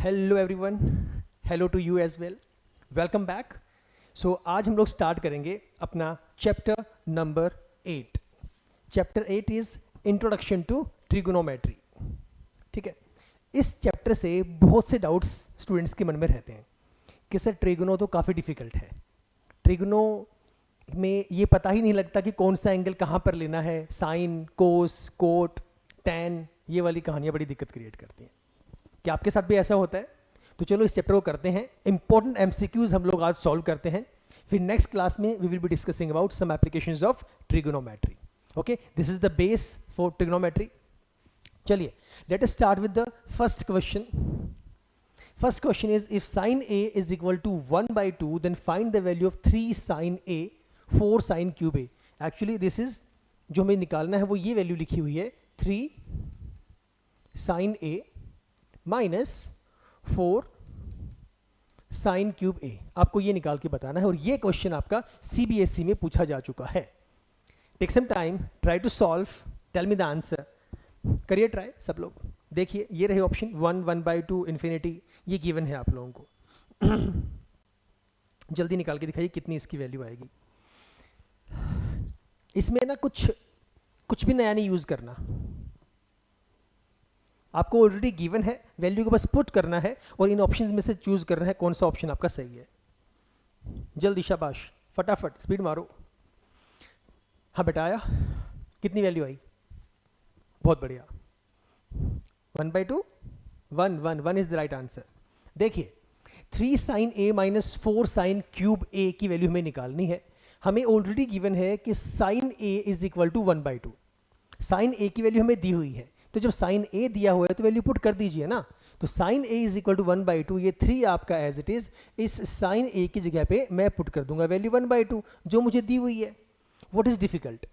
Hello everyone, hello to you as well, welcome back. So आज हम लोग start करेंगे अपना chapter number 8। Chapter 8 is introduction to trigonometry. ठीक है, इस चैप्टर से बहुत से डाउट्स स्टूडेंट्स के मन में रहते हैं कि सर ट्रिगोनो तो काफ़ी डिफिकल्ट है, ट्रिगोनो में ये पता ही नहीं लगता कि कौन सा एंगल कहाँ पर लेना है, साइन, कोस, कोट, टैन, ये वाली कहानियाँ बड़ी दिक्कत क्रिएट करती हैं। क्या आपके साथ भी ऐसा होता है? तो चलो इस चैप्टर को करते हैं। इंपॉर्टेंट एमसीक्यूज हम लोग आज सॉल्व करते हैं, फिर नेक्स्ट क्लास में we will be discussing about some applications of trigonometry. Okay, this is the base for trigonometry. चलिए, let us start with the first question. First question is if sine A is equal to 1/2 then find the value of 3 sine A 4 sine cube A. Actually this is जो हमें निकालना है वो ये value लिखी हुई है 3 sine A minus 4 sine cube ए। आपको ये निकाल के बताना है और ये क्वेश्चन आपका सीबीएसई में पूछा जा चुका है। Take some time, try to solve, tell me the answer. करिए ट्राई सब लोग। देखिए ये रहे ऑप्शन 1, 1/2, इन्फिनिटी, ये गिवन है आप लोगों को। जल्दी निकाल के दिखाइए कितनी इसकी वैल्यू आएगी। इसमें ना कुछ भी नया नहीं यूज करना, आपको ऑलरेडी गिवन है, वैल्यू को बस पुट करना है और इन ऑप्शंस में से चूज करना है कौन सा ऑप्शन आपका सही है। जल्दी, शाबाश, फटाफट स्पीड मारो। हाँ बेटा आया, कितनी वैल्यू आई? बहुत बढ़िया, 1/2, 1 इज द राइट आंसर। देखिए 3 sine A minus 4 sine cube ए की वैल्यू हमें निकालनी है। हमें ऑलरेडी गिवन है कि sine A is equal to 1/2। Sine ए की वैल्यू हमें दी हुई है, तो जब साइन ए दिया हुआ है तो वैल्यू पुट कर दीजिए ना। तो sine A is equal to 1/2, ये 3 आपका एज इट इज, इस साइन ए की जगह पे मैं पुट कर दूंगा वैल्यू 1/2 जो मुझे दी हुई है। What is difficult?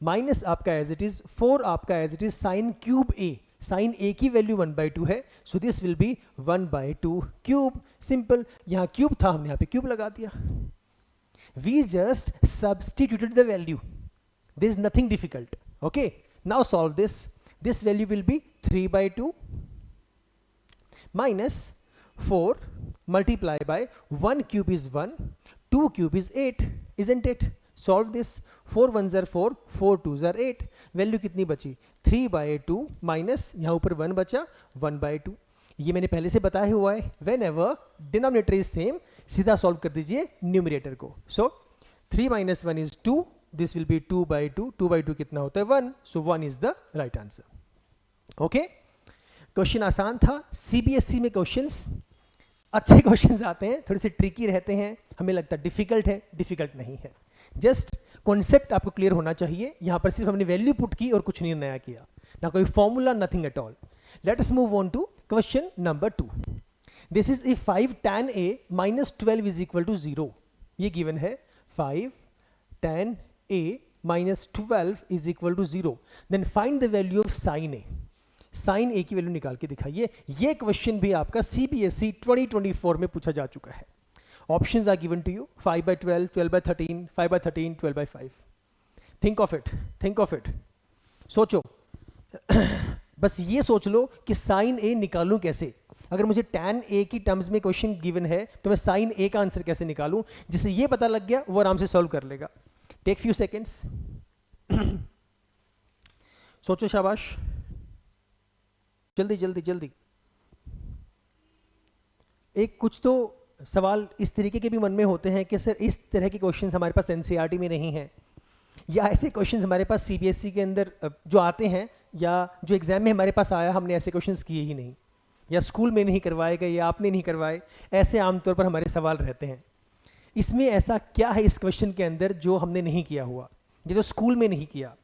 माइनस आपका एज इट इज 4 आपका as it is sine cube A, sine ए की वैल्यू 1/2 है, so this will be 1/2 cube. Simple, यहाँ क्यूब था, हमने यहाँ पे क्यूब लगा दिया। We just substituted the value, this is nothing difficult. Okay, now solve this. This value will be 3/2 minus 4 multiply by 1 cube is 1, 2 cube is 8, isn't it? Solve this. 4 1s are 4, 4 2s are 8. Value कितनी बची? 3/2 minus यहाँ ऊपर 1 बचा 1/2। ये मैंने पहले से बताया हुआ है, whenever denominator is same सीधा सॉल्व कर दीजिए न्यूमरेटर को। So 3 minus 1 is 2, this will be 2/2, 2/2 कितना होता है 1, so 1 is the right answer. Okay, question आसान था। सीबीएसई में क्वेश्चंस अच्छे क्वेश्चंस आते हैं, थोड़े से ट्रिकी रहते हैं, हमें लगता है डिफिकल्ट है, डिफिकल्ट नहीं है। जस्ट कॉन्सेप्ट आपको क्लियर होना चाहिए। यहाँ पर सिर्फ हमने वैल्यू पुट की और कुछ नहीं नया किया, ना कोई formula, nothing at all. Let us move on to question number 2। This is if 5 tan a minus 12 is equal to 0। ये गिवन है 5 tan a minus 12 is equal to 0, then find the value of sin a। Sine ए की value निकाल के दिखाइए। ये question भी आपका CBSE 2024 में पूछा जा चुका है। Options are given to you 5/12, 12/13, 5/13, 12/5। Think of it, think of it, सोचो। बस ये सोच लो कि साइन ए निकालूं कैसे। अगर मुझे टैन ए की टर्म्स में क्वेश्चन गिवन है तो मैं साइन ए का आंसर कैसे निकालूं? जिसे ये पता लग गया वो आराम से सॉल्व कर लेगा। टेक फ्यू सेकेंड्स, सोचो, शाबाश, जल्दी जल्दी जल्दी। एक कुछ तो सवाल इस तरीके के भी मन में होते हैं कि सर इस तरह के क्वेश्चंस हमारे पास एनसीईआरटी में नहीं है, या ऐसे क्वेश्चंस हमारे पास सीबीएसई के अंदर जो आते हैं या जो एग्जाम में हमारे पास आया हमने ऐसे क्वेश्चंस किए ही नहीं, या स्कूल में नहीं करवाए गए, या आपने नहीं करवाए। ऐसे आमतौर पर हमारे सवाल रहते हैं। इसमें ऐसा क्या है इस क्वेश्चन के अंदर जो हमने नहीं किया हुआ, ये तो स्कूल में नहीं किया,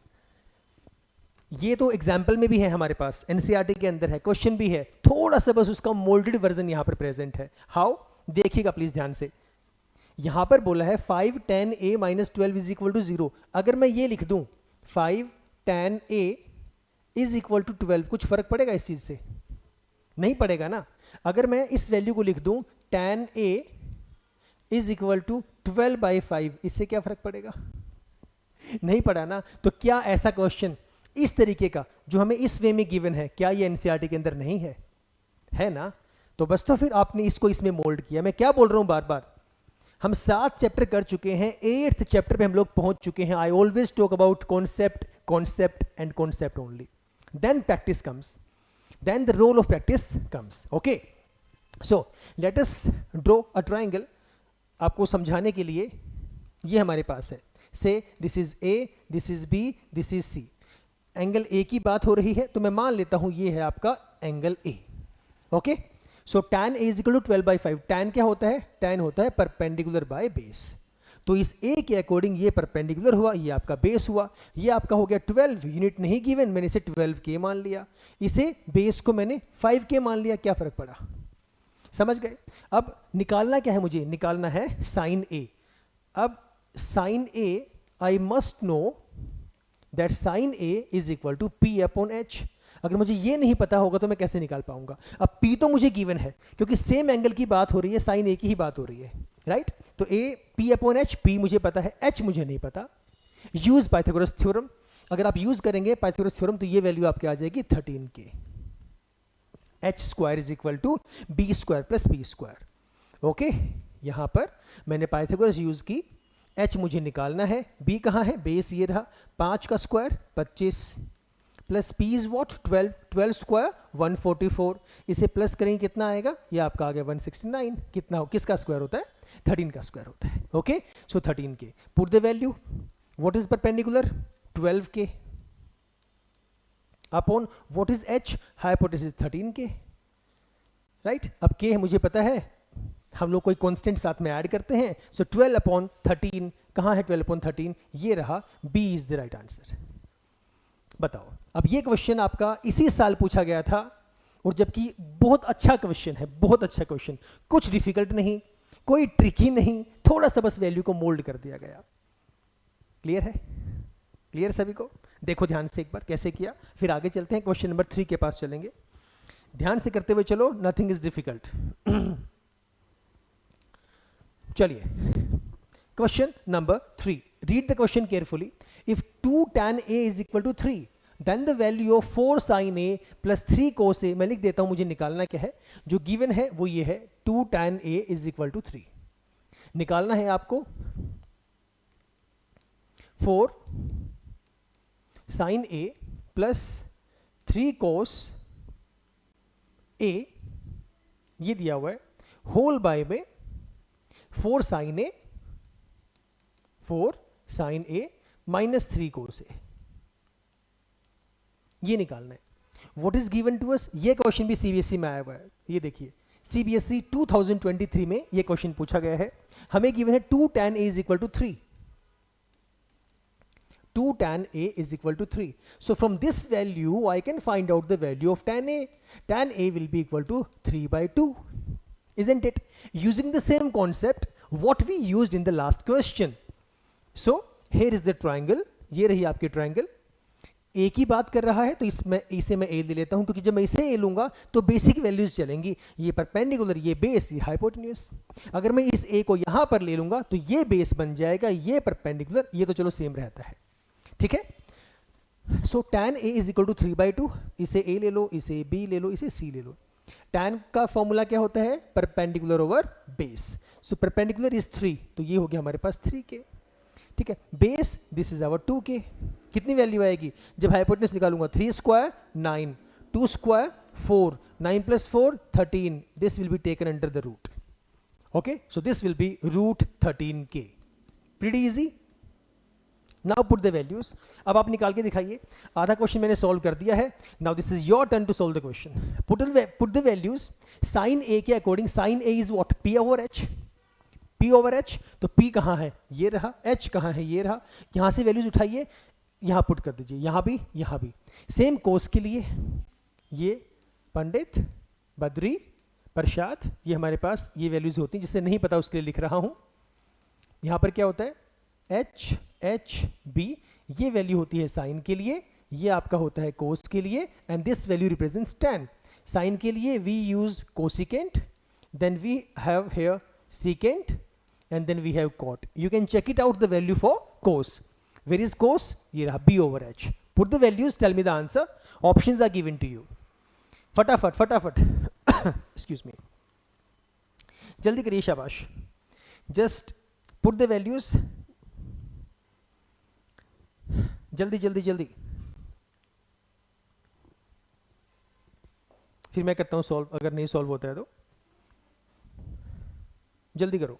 ये तो एग्जाम्पल में भी है हमारे पास, एनसीईआरटी के अंदर है, क्वेश्चन भी है, थोड़ा सा बस उसका मोल्डेड वर्जन यहाँ पर प्रेजेंट है। हाउ? देखिएगा प्लीज ध्यान से। यहाँ पर बोला है 5 tan a minus 12 is equal to 0। अगर मैं ये लिख दूं 5 tan a is equal to 12, कुछ फर्क पड़ेगा इस चीज से? नहीं पड़ेगा ना। अगर मैं इस वैल्यू को लिख दूं tan a is equal to 12/5, इससे क्या फर्क पड़ेगा? नहीं पड़ा ना। तो क्या ऐसा क्वेश्चन इस तरीके का जो हमें इस वे में गिवन है, क्या ये एनसीईआरटी के अंदर नहीं है? है ना। तो बस तो फिर आपने इसको इसमें मोल्ड किया। मैं क्या बोल रहा हूं बार बार, हम 7 चैप्टर कर चुके हैं, 8th चैप्टर पे हम लोग पहुंच चुके हैं। I always talk about concept, concept and concept only, then practice comes, then the role of practice comes. Okay, so let us draw a triangle. आपको समझाने के लिए ये हमारे पास है, say this is A, this is B, this is C. Angle A की बात हो रही है तो मैं मान लेता हूं ये है आपका angle A. Okay, so tan a is equal to 12/5। tan क्या होता है? tan होता है परपेंडिकुलर बाय बेस। तो इस a के अकॉर्डिंग ये परपेंडिकुलर हुआ, ये आपका बेस हुआ, ये आपका हो गया 12। यूनिट नहीं गिवन, मैंने इसे 12K मान लिया, इसे बेस को मैंने 5K मान लिया। क्या फर्क पड़ा? समझ गए? अब निकालना क्या है मुझे? निकालना है साइन a। अब sine a, I must know that sine a is equal to P upon H। अगर मुझे ये नहीं पता होगा तो मैं कैसे निकाल पाऊंगा? अब P तो मुझे गिवन है क्योंकि सेम एंगल की बात हो रही है, साइन A की ही बात हो रही है, राइट? तो A P upon H, P मुझे पता है, H मुझे नहीं पता। Use Pythagoras theorem. अगर आप यूज करेंगे पाइथागोरस थ्योरम तो ये वैल्यू आपके आ जाएगी 13K। H square is equal to B square plus P square. Okay, यहां पर मैंने पाइथागोरस यूज की, H मुझे निकालना है, B कहाँ है? बेस ये रहा, 5 का square 25 plus P is what? 12, 12 square 144। इसे प्लस करेंगे कितना आएगा? ये आपका आ गया 169। कितना हो, किसका स्क्वायर होता है? 13 का स्क्वायर होता है। Okay, so 13K। Put the value, what is perpendicular? 12K upon what is H? हाइपोटेसिस 13K, right? अब K मुझे पता है, हम लोग कोई कांस्टेंट साथ में ऐड करते हैं, सो 12 अपॉन 13, कहाँ है 12 अपॉन 13? ये रहा, B is the right answer. बताओ, अब ये क्वेश्चन आपका इसी साल पूछा गया था, और जबकि बहुत अच्छा क्वेश्चन है, बहुत अच्छा क्वेश्चन, कुछ डिफिकल्ट नहीं, कोई ट्रिकी नहीं, थोड़ा सा बस वैल्यू को मोल्ड कर दिया गया। क्लियर है? क्लियर सभी को? देखो ध्यान से एक बार कैसे किया, फिर आगे चलते हैं, क्वेश्चन नंबर 3 के पास चलेंगे। ध्यान से करते हुए चलो, नथिंग इज डिफिकल्ट। चलिए, question number 3, read the question carefully. If 2 tan A is equal to 3, then the value of 4 sin A plus 3 cos A, मैं लिख देता हूं, मुझे निकालना क्या है? जो गिवन है वो ये है, 2 tan A is equal to 3। निकालना है आपको 4 sin A plus 3 cos A, ये दिया हुआ है, होल बाय में 4 sin A, 4 sin A minus 3 cos A, ये निकालना है। What is given to us? ये क्वेश्चन भी सीबीएसई में आया हुआ है, ये देखिए, सीबीएसई 2023 में ये क्वेश्चन पूछा गया है। हमें गिवन है 2 tan A is equal to 3, 2 tan A is equal to 3. So from this value I can find out the value of tan A. Tan A will be equal to 3/2, isn't it? Using the same concept what we used in the last question. So here is the triangle, ये रही आपकी triangle. ए की बात कर रहा है तो इसमें इसे मैं ए ले लेता हूं, क्योंकि जब मैं इसे ए लूंगा तो बेसिक वैल्यूज चलेंगी, ये परपेंडिकुलर, ये बेस, ये हाइपोटेन्यूज। अगर मैं इस ए को यहां पर ले लूंगा तो ये बेस बन जाएगा, ये परपेंडिकुलर, ये तो चलो सेम रहता है, ठीक है। So tan A is equal to 3/2, इसे ए ले लो, इसे बी ले लो, इसे सी ले लो। tan का फॉर्मूला क्या होता है? Perpendicular over base. So perpendicular is 3, तो ये हो गया हमारे पास 3K, ठीक है। Base this is our 2K। कितनी वैल्यू आएगी जब हाइपोटेन्यूज निकालूंगा? 3 square 9, 2 square 4, 9 plus 4 13, this will be taken under the root. Okay, so this will be root 13K। Pretty easy. Now put the values. अब आप निकाल के दिखाइए, आधा क्वेश्चन मैंने सॉल्व कर दिया है। Now this is your turn to solve the question. Put the values. Sine A के according sine A is what? P over H, P over H। तो P कहाँ है? ये रहा। H कहाँ है? ये रहा। यहां से वैल्यूज उठाइए, यहां पुट कर दीजिए, यहां भी, यहां भी। सेम कोस के लिए ये पंडित, बद्री, प्रसाद, ये हमारे पास ये वैल्यूज होती हैं, जिससे नहीं पता उसके लिए लिख रहा हूं। यहां पर क्या होता है? H H B, ये वैल्यू होती है साइन के लिए, ये आपका होता है कोस के लिए, and this value represents tan। Sine के लिए we use cosecant, then we have here secant, and then we have cot. You can check it out the value for cos. Where is cos? ये रहा B over H. Put the values, tell me the answer. Options are given to you. फटाफट फटाफट excuse me. जल्दी करिए, शाबाश, just put the values, जल्दी जल्दी जल्दी, फिर मैं करता हूं सॉल्व, अगर नहीं सॉल्व होता है तो जल्दी करो।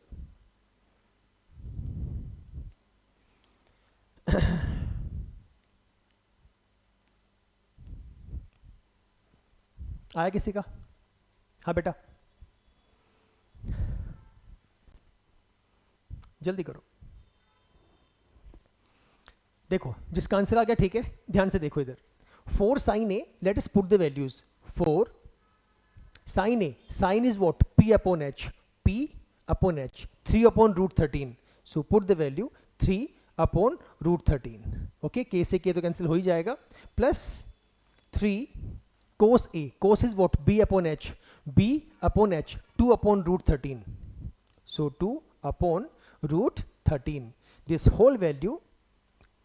आया किसी का? हाँ बेटा, जल्दी करो। देखो जिसका आंसर आ गया ठीक है, ध्यान से देखो इधर, 4 sin a, let us put the values, 4 sin a, sin is what, p upon h, p upon h, 3 upon root 13, so put the value 3 upon root 13, okay, k से k तो कैंसिल हो ही जाएगा, plus 3 cos a, cos is what, b upon h, b upon h, 2 upon root 13, so 2 upon root 13, this whole value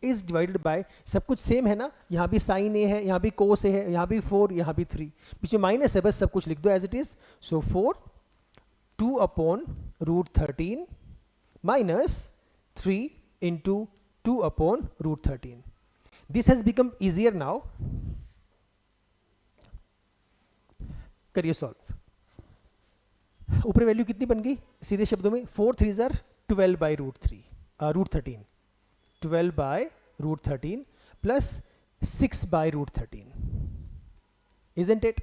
is divided by, सब कुछ same है ना, यहाँ भी साइन ए है, यहाँ भी कोस ए है, यहाँ भी 4, यहाँ भी 3, पीछे माइनस है, बस सब कुछ लिख दो as it is, so 4 2 upon root 13 minus 3 into 2 upon root 13, this has become easier now, करिए सॉल्व। ऊपर वैल्यू कितनी बन गई, सीधे शब्दों में 4 3 जार 12 by root 13, 12 by root 13 plus 6 by root 13, isn't it?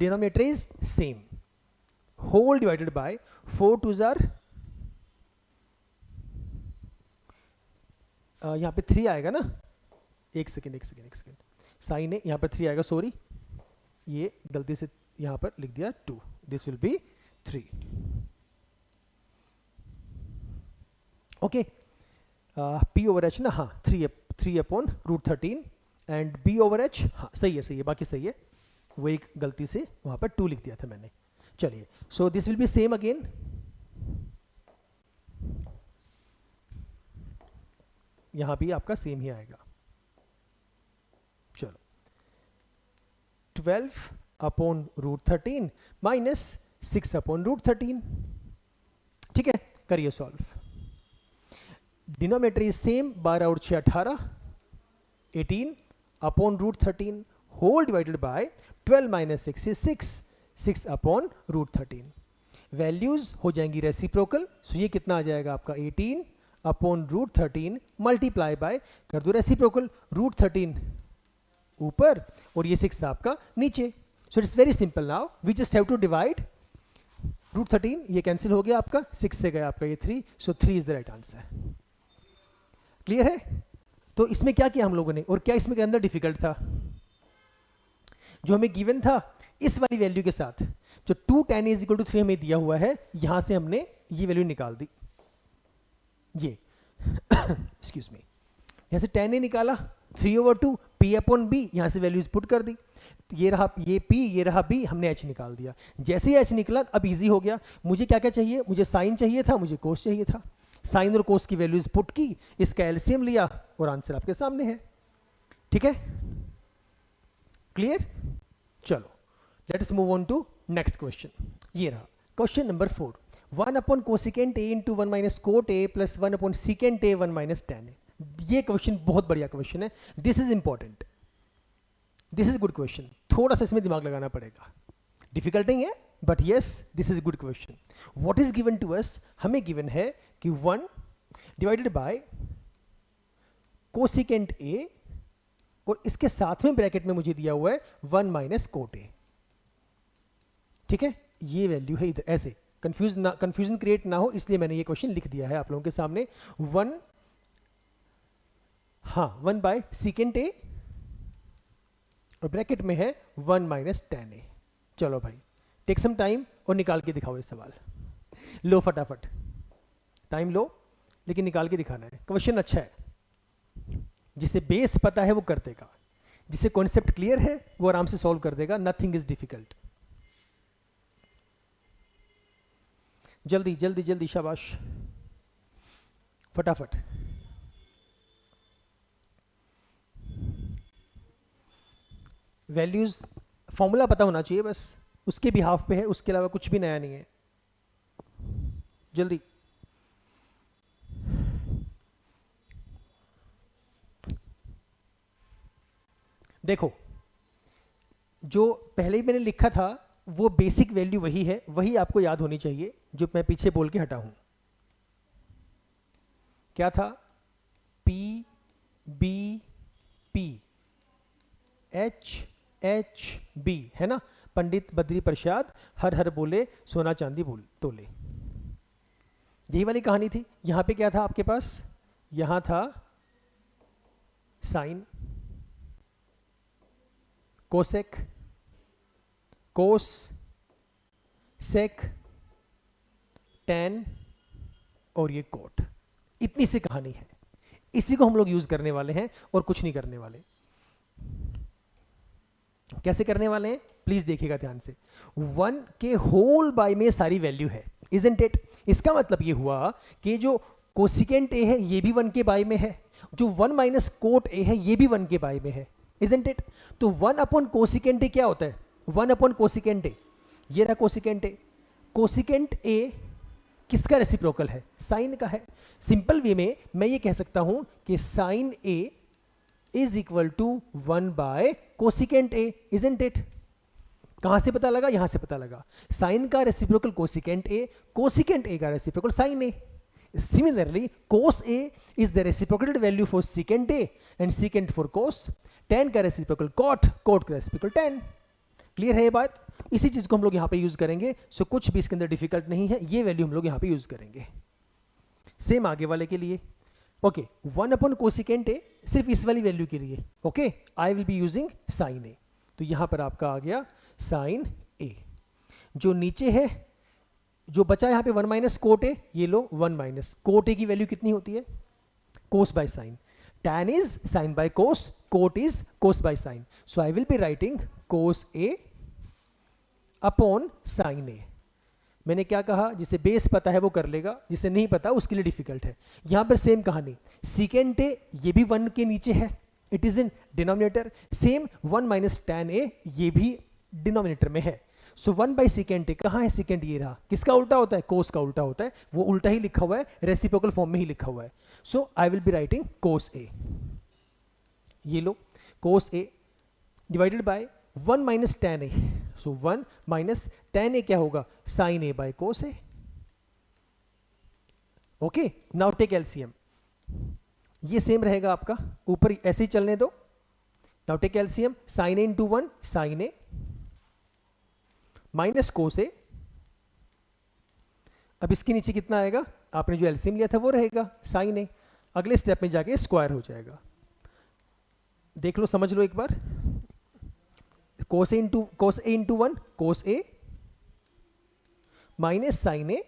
Denominator is same, whole divided by 4 2s are, यहाँ पे 3 आएगा ना, एक सेकेंड साइन है, यहाँ पर 3 आएगा, सॉरी ये गलती से यहाँ पर लिख दिया 2, this will be 3, okay, p over h ना, हाँ 3 upon root 13 and b over h, हाँ सही है, बाकी सही है, वो एक गलती से वहाँ पर 2 लिख दिया था मैंने, चलिए, so this will be same again, यहाँ भी आपका सेम ही आएगा, चलो 12 upon root 13 minus 6 upon root 13, ठीक है, करिए सॉल्व, डिनोमिनेटर इज सेम, 12 और 6 18, 18 upon root 13 whole divided by 12 minus 6 is 6 upon root 13, values हो जाएंगी रेसिप्रोकल, सो ये कितना आ जाएगा आपका 18 अपॉन रूट 13 मल्टीप्लाई बाय, कर दो रेसिप्रोकल, रूट 13 ऊपर और ये 6 आपका नीचे, so it's very simple, now we just have to divide, root 13 ये कैंसिल हो गया आपका, 6 से गया आपका ये 3, सो 3 is the right answer, clear है? तो इसमें क्या किया हम लोगों ने, और क्या इसमें के अंदर डिफिकल्ट था, जो हमें गिवन था इस वाली वैल्यू के साथ, जो 2 tan इज इक्वल टू 3 हमें दिया हुआ है, यहां से हमने ये वैल्यू निकाल दी, ये एक्सक्यूज मी, यहां से tan a निकाला, 3/2 p अपॉन b, यहां से वैल्यूज पुट कर दी, ये रहा ये p, ये रहा b, हमने h निकाल दिया, जैसे ही h निकला अब इजी हो गया, मुझे क्या क्या चाहिए, मुझे साइन चाहिए था, मुझे कोस चाहिए था, साइन और कोस की वैल्यूज पुट की, इसका एलसीएम लिया और आंसर आपके सामने है, ठीक है, क्लियर? चलो let us move on to next question, ये रहा question number 4, 1 upon cosecant a into 1 minus cot a plus 1 upon secant a 1 minus tan a, ये क्वेश्चन बहुत बढ़िया क्वेश्चन है, this is important, this is good question, थोड़ा सा इसमें दिमाग लगाना पड़ेगा, डिफिकल्ट नहीं है but yes this is good question, what is given to us, हमें गिवन है कि 1 डिवाइडेड बाय कोसिकेंट a और इसके साथ में ब्रैकेट में मुझे दिया हुआ है 1 माइनस कोट a, ठीक है, ये वैल्यू है इधर, ऐसे कंफ्यूजन क्रिएट ना हो इसलिए मैंने ये क्वेश्चन लिख दिया है आप लोगों के सामने, 1 बाय सिकेंट a और ब्रैकेट में है 1 माइनस tan a, चलो भाई टेक सम टाइम और निकाल के दिखाओ ये सवाल, लो फटाफट, टाइम लो लेकिन निकाल के दिखाना है, क्वेश्चन अच्छा है, जिसे बेस पता है वो कर देगा, जिसे कॉन्सेप्ट क्लियर है वो आराम से सॉल्व कर देगा, नथिंग इज डिफिकल्ट, जल्दी जल्दी जल्दी, शाबाश फटाफट, वैल्यूज फॉर्मूला पता होना चाहिए बस, उसके भी हाफ पे है, उसके अलावा कुछ भी नया नहीं है, जल्दी। देखो जो पहले ही मैंने लिखा था वो बेसिक वैल्यू वही है, वही आपको याद होनी चाहिए जो मैं पीछे बोल के हटा हूं। क्या था? P B P H H B, है ना? पंडित बद्री प्रसाद हर हर बोले सोना चांदी बोल तोले, यही वाली कहानी थी। यहां पे क्या था आपके पास? यहां था साइन, कोसेक, कोस, सेक, टैन और ये कोट। इतनी सी कहानी है, इसी को हम लोग यूज करने वाले हैं और कुछ नहीं करने वाले। कैसे करने वाले हैं प्लीज देखिएगा ध्यान से। 1 के होल बाय में सारी वैल्यू है, इजंट इट? इसका मतलब ये हुआ कि जो कोसिकेंट ए है ये भी 1 के बाय में है, जो 1 माइनस कोट ए है ये भी 1 के बाय में है, इजंट इट? तो 1 अपॉन कोसिकेंट ए क्या होता है? 1 अपॉन कोसिकेंट ए, ये रहा कोसिकेंट ए। कोसिकेंट ए किसका रेसिप्रोकल है? साइन का है। सिंपल वे में मैं ये कह सकता हूं कि sine A is equal to 1 by cosecant A, isn't it? कहां से पता लगा? यहां से पता लगा। साइन का reciprocal cosecant A, cosecant A का reciprocal sine A. Similarly cos A is the reciprocated value for secant A and secant for cos. Tan का रेसिप्रोकल कॉट, कोट का रेसिप्रोकल टैन। क्लियर है ये बात? इसी चीज को हम लोग यहां पे यूज करेंगे। सो कुछ भी इसके अंदर डिफिकल्ट नहीं है, ये वैल्यू हम लोग यहां पे यूज करेंगे। सेम आगे वाले के लिए। ओके 1 अपॉन कोसिकेंट ए सिर्फ इस वाली वैल्यू के लिए। Okay I will be using sine A, तो यहां पर आपका आ गया साइन ए। जो नीचे है जो बचा यहां पे 1 माइनस कोट ए, ये लो 1 माइनस कोट ए की वैल्यू कितनी होती है? Cos by sine. tan is sin by cos, cot is cos by sin. So I will be writing cos A upon sin A. मैंने क्या कहा? जिसे बेस पता है वो कर लेगा, जिसे नहीं पता उसके लिए डिफिकल्ट है। यहां पर सेम कहानी, सीकेंट ए ये भी 1 के नीचे है, it is in denominator. Same 1 minus tan A ये भी डिनोमिनेटर में है। सो 1 बाई सीकेंट ए, कहाँ है सीकेंट? ये रहा। किसका उल्टा होता है? कोस का उल्टा होता है, वो उल्टा ही लिखा हुआ है, रेसिप्रोकल फॉर्म में ही लिखा हुआ है। So I will be writing cos A, ये लो cos A divided by 1 minus tan A. So 1 minus tan A क्या होगा? Sine A by cos A. Okay now take LCM, ये सेम रहेगा आपका, ऊपर ऐसे ही चलने दो। Now take LCM, sine A into 1 sine A minus cos A. अब इसके नीचे कितना आएगा? आपने जो एलसीएम लिया था वो रहेगा साइन ए। अगले स्टेप में जाके स्क्वायर हो जाएगा। देख लो, समझ लो एक बार। कोस A into 1 cos A minus sine A.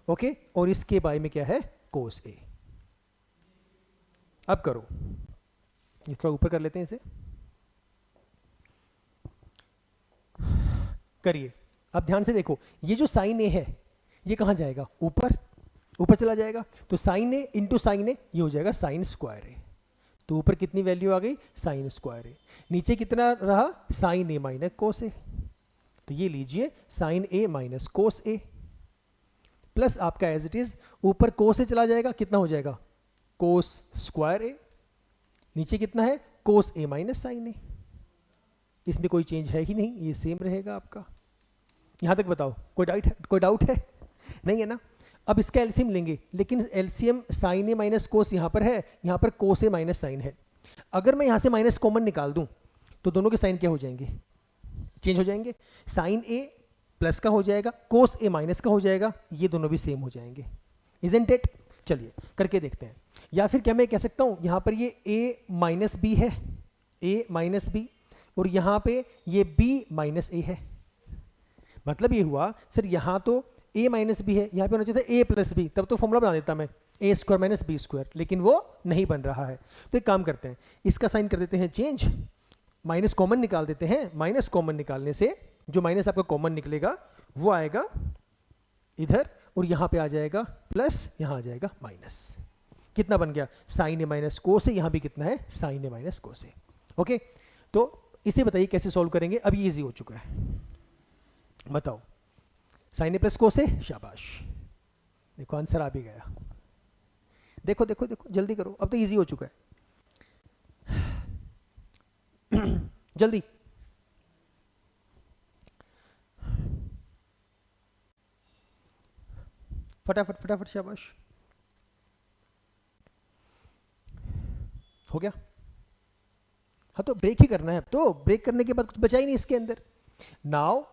Okay, और इसके बाय में क्या है? कोस ए। अब करो, इस थोड़ा ऊपर कर लेते हैं इसे, करिए। अब ध्यान से देखो, ये जो साइन ए है ये कहां जाएगा? ऊपर, ऊपर चला जाएगा। तो साइन ए इंटू साइन ए ये हो जाएगा साइन स्क्वायर ए। तो ऊपर कितनी वैल्यू आ गई? साइन स्क्वायर ए। नीचे कितना रहा? साइन ए माइनस कोस ए। तो ये लीजिए sign A minus cos A plus आपका एज इट इज ऊपर कोस ए चला जाएगा, कितना हो जाएगा? कोस स्क्वायर ए। नीचे कितना है? कोस ए माइनस साइन ए। इसमें कोई चेंज है ही नहीं, ये सेम रहेगा आपका। यहां तक बताओ कोई डाउट है? नहीं है ना? अब इसका एलसीएम लेंगे, लेकिन एलसीएम साइन ए माइनस कोस यहां पर है, यहां पर कोस ए माइनस साइन है। अगर मैं यहां से माइनस कॉमन निकाल दूं तो दोनों के साइन क्या हो जाएंगे? चेंज हो जाएंगे। साइन ए प्लस का हो जाएगा, कोस ए माइनस का हो जाएगा, ये दोनों भी सेम हो जाएंगे, इजंट इट? चलिए करके देखते हैं। या फिर क्या मैं कह सकता हूं यहां पर ये ए माइनस बी है, ए माइनस बी, और यहां पे ये बी माइनस ए है। मतलब ये हुआ सर यहां तो a माइनस बी है, यहां पे होना चाहिए था a प्लस बी, तब तो फॉर्मूला बना देता मैं a square minus B square, लेकिन वो नहीं बन रहा है। तो एक काम करते हैं, इसका साइन कर देते हैं चेंज, माइनस कॉमन निकाल देते हैं। माइनस कॉमन निकालने से जो माइनस आपका कॉमन निकलेगा वो आएगा इधर, और यहां पे आ जाएगा प्लस, यहां आ जाएगा माइनस। कितना बन गया? साइन ए माइनस कोस ए। यहां भी कितना है? Sine A minus cos A. Okay, तो इसे बताइए कैसे सॉल्व करेंगे? अब ये इजी हो चुका है, बताओ। साइन ए प्लस कोस ए, शाबाश, देखो आंसर आ भी गया। देखो देखो देखो जल्दी करो, अब तो इजी हो चुका है। जल्दी, फटाफट फटाफट, शाबाश, हो गया। हाँ तो ब्रेक ही करना है, अब तो ब्रेक करने के बाद कुछ बचा ही नहीं इसके अंदर। Now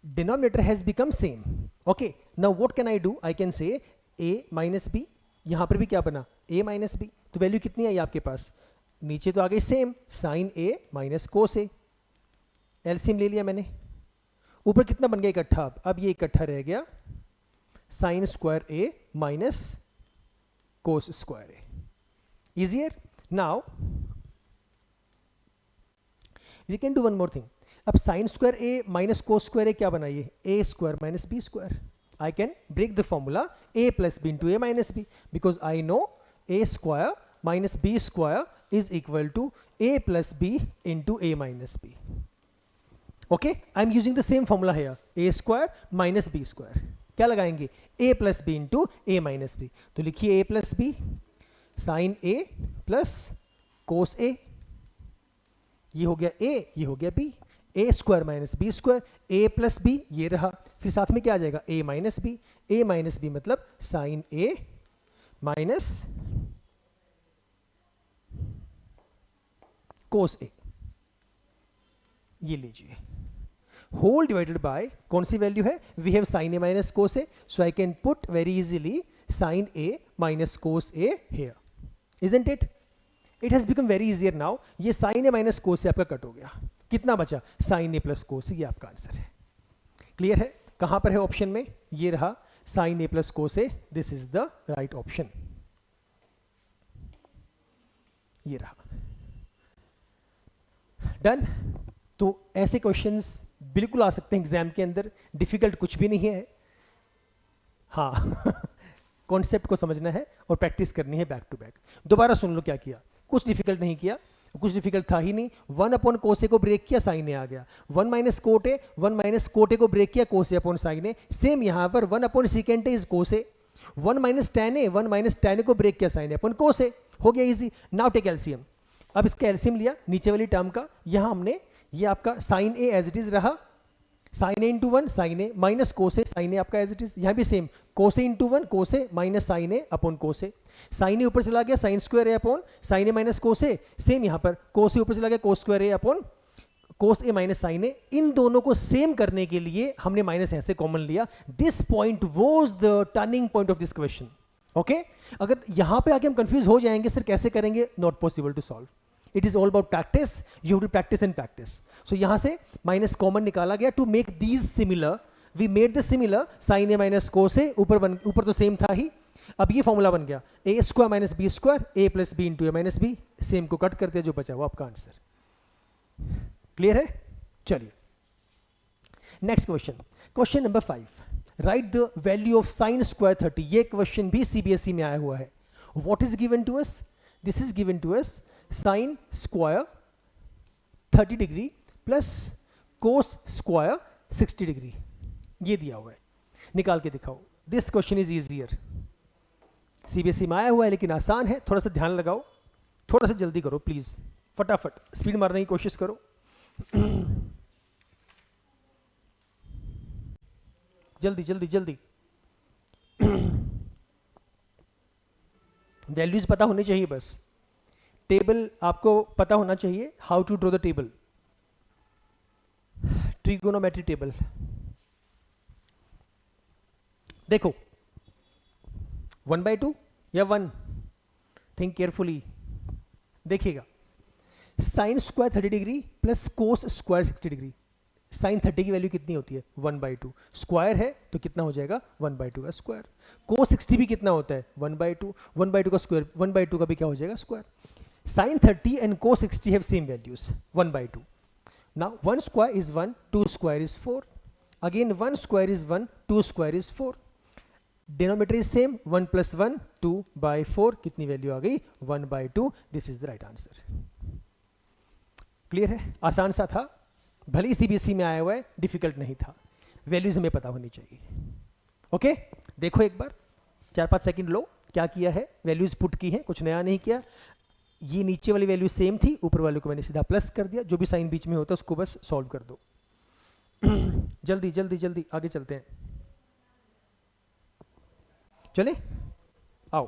denominator has become same, okay, now what can I do, I can say a minus B, यहां पर भी क्या बना a माइनस बी, तो वैल्यू कितनी आई आपके पास, नीचे तो आ गई same, sine a minus cos a, LCM ले लिया मैंने, ऊपर कितना बन गया इकट्ठा, अब ये इकट्ठा रह गया sine square a minus cos square a, easier. Now we can do one more thing, अब sine square a minus cos square a क्या बनाइए, a square minus B square, I can break the formula a plus b into a minus b because I know a square minus b square is equal to a plus b into a minus b. Okay, I'm using the same formula here, a square minus b square. क्या लगाएंगे, a plus b into a minus b, तो लिखिए a plus b sin a plus cos a, ये हो गया a, ये हो गया b, a square minus B square, a plus B ये रहा, फिर साथ में क्या आ जाएगा a माइनस बी मतलब sine a minus cos a, ये लीजिए, होल डिवाइडेड बाय कौन सी वैल्यू है, we have sine a minus cos a, so I can put very easily sine a minus cos a here, isn't it? It has become very easier now, ये sine a minus cos a आपका cut हो गया, कितना बचा sine a plus cos a, ये आपका answer है। Clear है, कहां पर है ऑप्शन में, ये रहा sine a plus cos a, this is the right option, ये रहा। डन, तो ऐसे क्वेश्चंस बिल्कुल आ सकते हैं एग्जाम के अंदर, डिफिकल्ट कुछ भी नहीं है, हाँ कॉन्सेप्ट को समझना है और प्रैक्टिस करनी है बैक टू बैक। दोबारा सुन लो क्या किया, कुछ डिफिकल्ट नहीं किया, कुछ डिफिकल्ट था ही नहीं, 1 अपॉन कोस ए को ब्रेक किया, साइन ए आ गया, 1 माइनस कोट ए को ब्रेक किया, cos A upon sine A, same यहां पर 1 upon secant A is cos A, 1 minus tan A को ब्रेक किया, साइन ए अपॉन कोस ए, हो गया इजी। नाउ टेक एलसीएम, अब इसका एलसीएम लिया नीचे वाली टर्म का, यहां हमने ये आपका sine A as it is रहा, sine A into 1 sine A minus cos A, sine A आपका एज इट इज, यहां भी same cos A into 1 cos A minus sine A upon cos A, sine A ऊपर चला गया sine square A upon sine A minus cos A, same यहां पर cos A ऊपर चला गया cos square A upon cos A minus sine ए, इन दोनों को सेम करने के लिए हमने माइनस ऐसे कॉमन लिया, this point was the turning point of this question. Okay, अगर यहां पे आके हम कंफ्यूज हो जाएंगे सर कैसे करेंगे, not possible to solve, it is all about practice, you have to practice and practice. So यहां से माइनस कॉमन निकाला गया to make these similar, we made the similar sine A minus cos A, ऊपर तो same था ही, अब ये formula बन गया A square minus B square, A plus B into A minus B, same को कट करते जो बचा वो आपका आंसर। क्लियर है, चलिए next question, question number 5, write the value of sine square 30, ये क्वेश्चन भी सीबीएसई में आया हुआ है। What is given to us, this is given to us sine square 30 degree plus cos square 60 degree, ये दिया हुआ है, निकाल के दिखाओ। This question is easier, CBSE में आया हुआ है लेकिन आसान है, थोड़ा सा ध्यान लगाओ, थोड़ा सा जल्दी करो प्लीज, फटाफट स्पीड मारने की कोशिश करो। जल्दी जल्दी जल्दी, वैल्यूज पता होनी चाहिए, बस टेबल आपको पता होना चाहिए, how to draw the table, trigonometry table. देखो 1/2 या 1, थिंक केयरफुली, देखिएगा sine square 30 degree plus cos square 60 degree, sine 30 की वैल्यू कितनी होती है 1/2, स्क्वायर है तो कितना हो जाएगा 1/2 का स्क्वायर, कोस 60 भी कितना होता है 1/2, 1/2 का स्क्वायर 1/2 का भी क्या हो जाएगा square, sine 30 and cos 60 have same values 1/2। Now 1 square is 1, 2 square is 4, again 1 square is 1, 2 square is 4, denominator is same, 1 + 1 2/4, कितनी वैल्यू आ गई 1/2, this is the right answer. Clear है, आसान सा था, भले ही सीबीएसई में आया हुआ है, डिफिकल्ट नहीं था। वैल्यूज हमें पता होनी चाहिए। ओके देखो एक बार 4-5 सेकंड लो, क्या किया है, वैल्यूज पुट की है, कुछ नया नहीं किया। ये नीचे वाली वैल्यू सेम थी, ऊपर वाले को मैंने सीधा प्लस कर दिया, जो भी साइन बीच में होता है उसको बस सॉल्व कर दो। जल्दी जल्दी जल्दी आगे चलते हैं, चले आओ।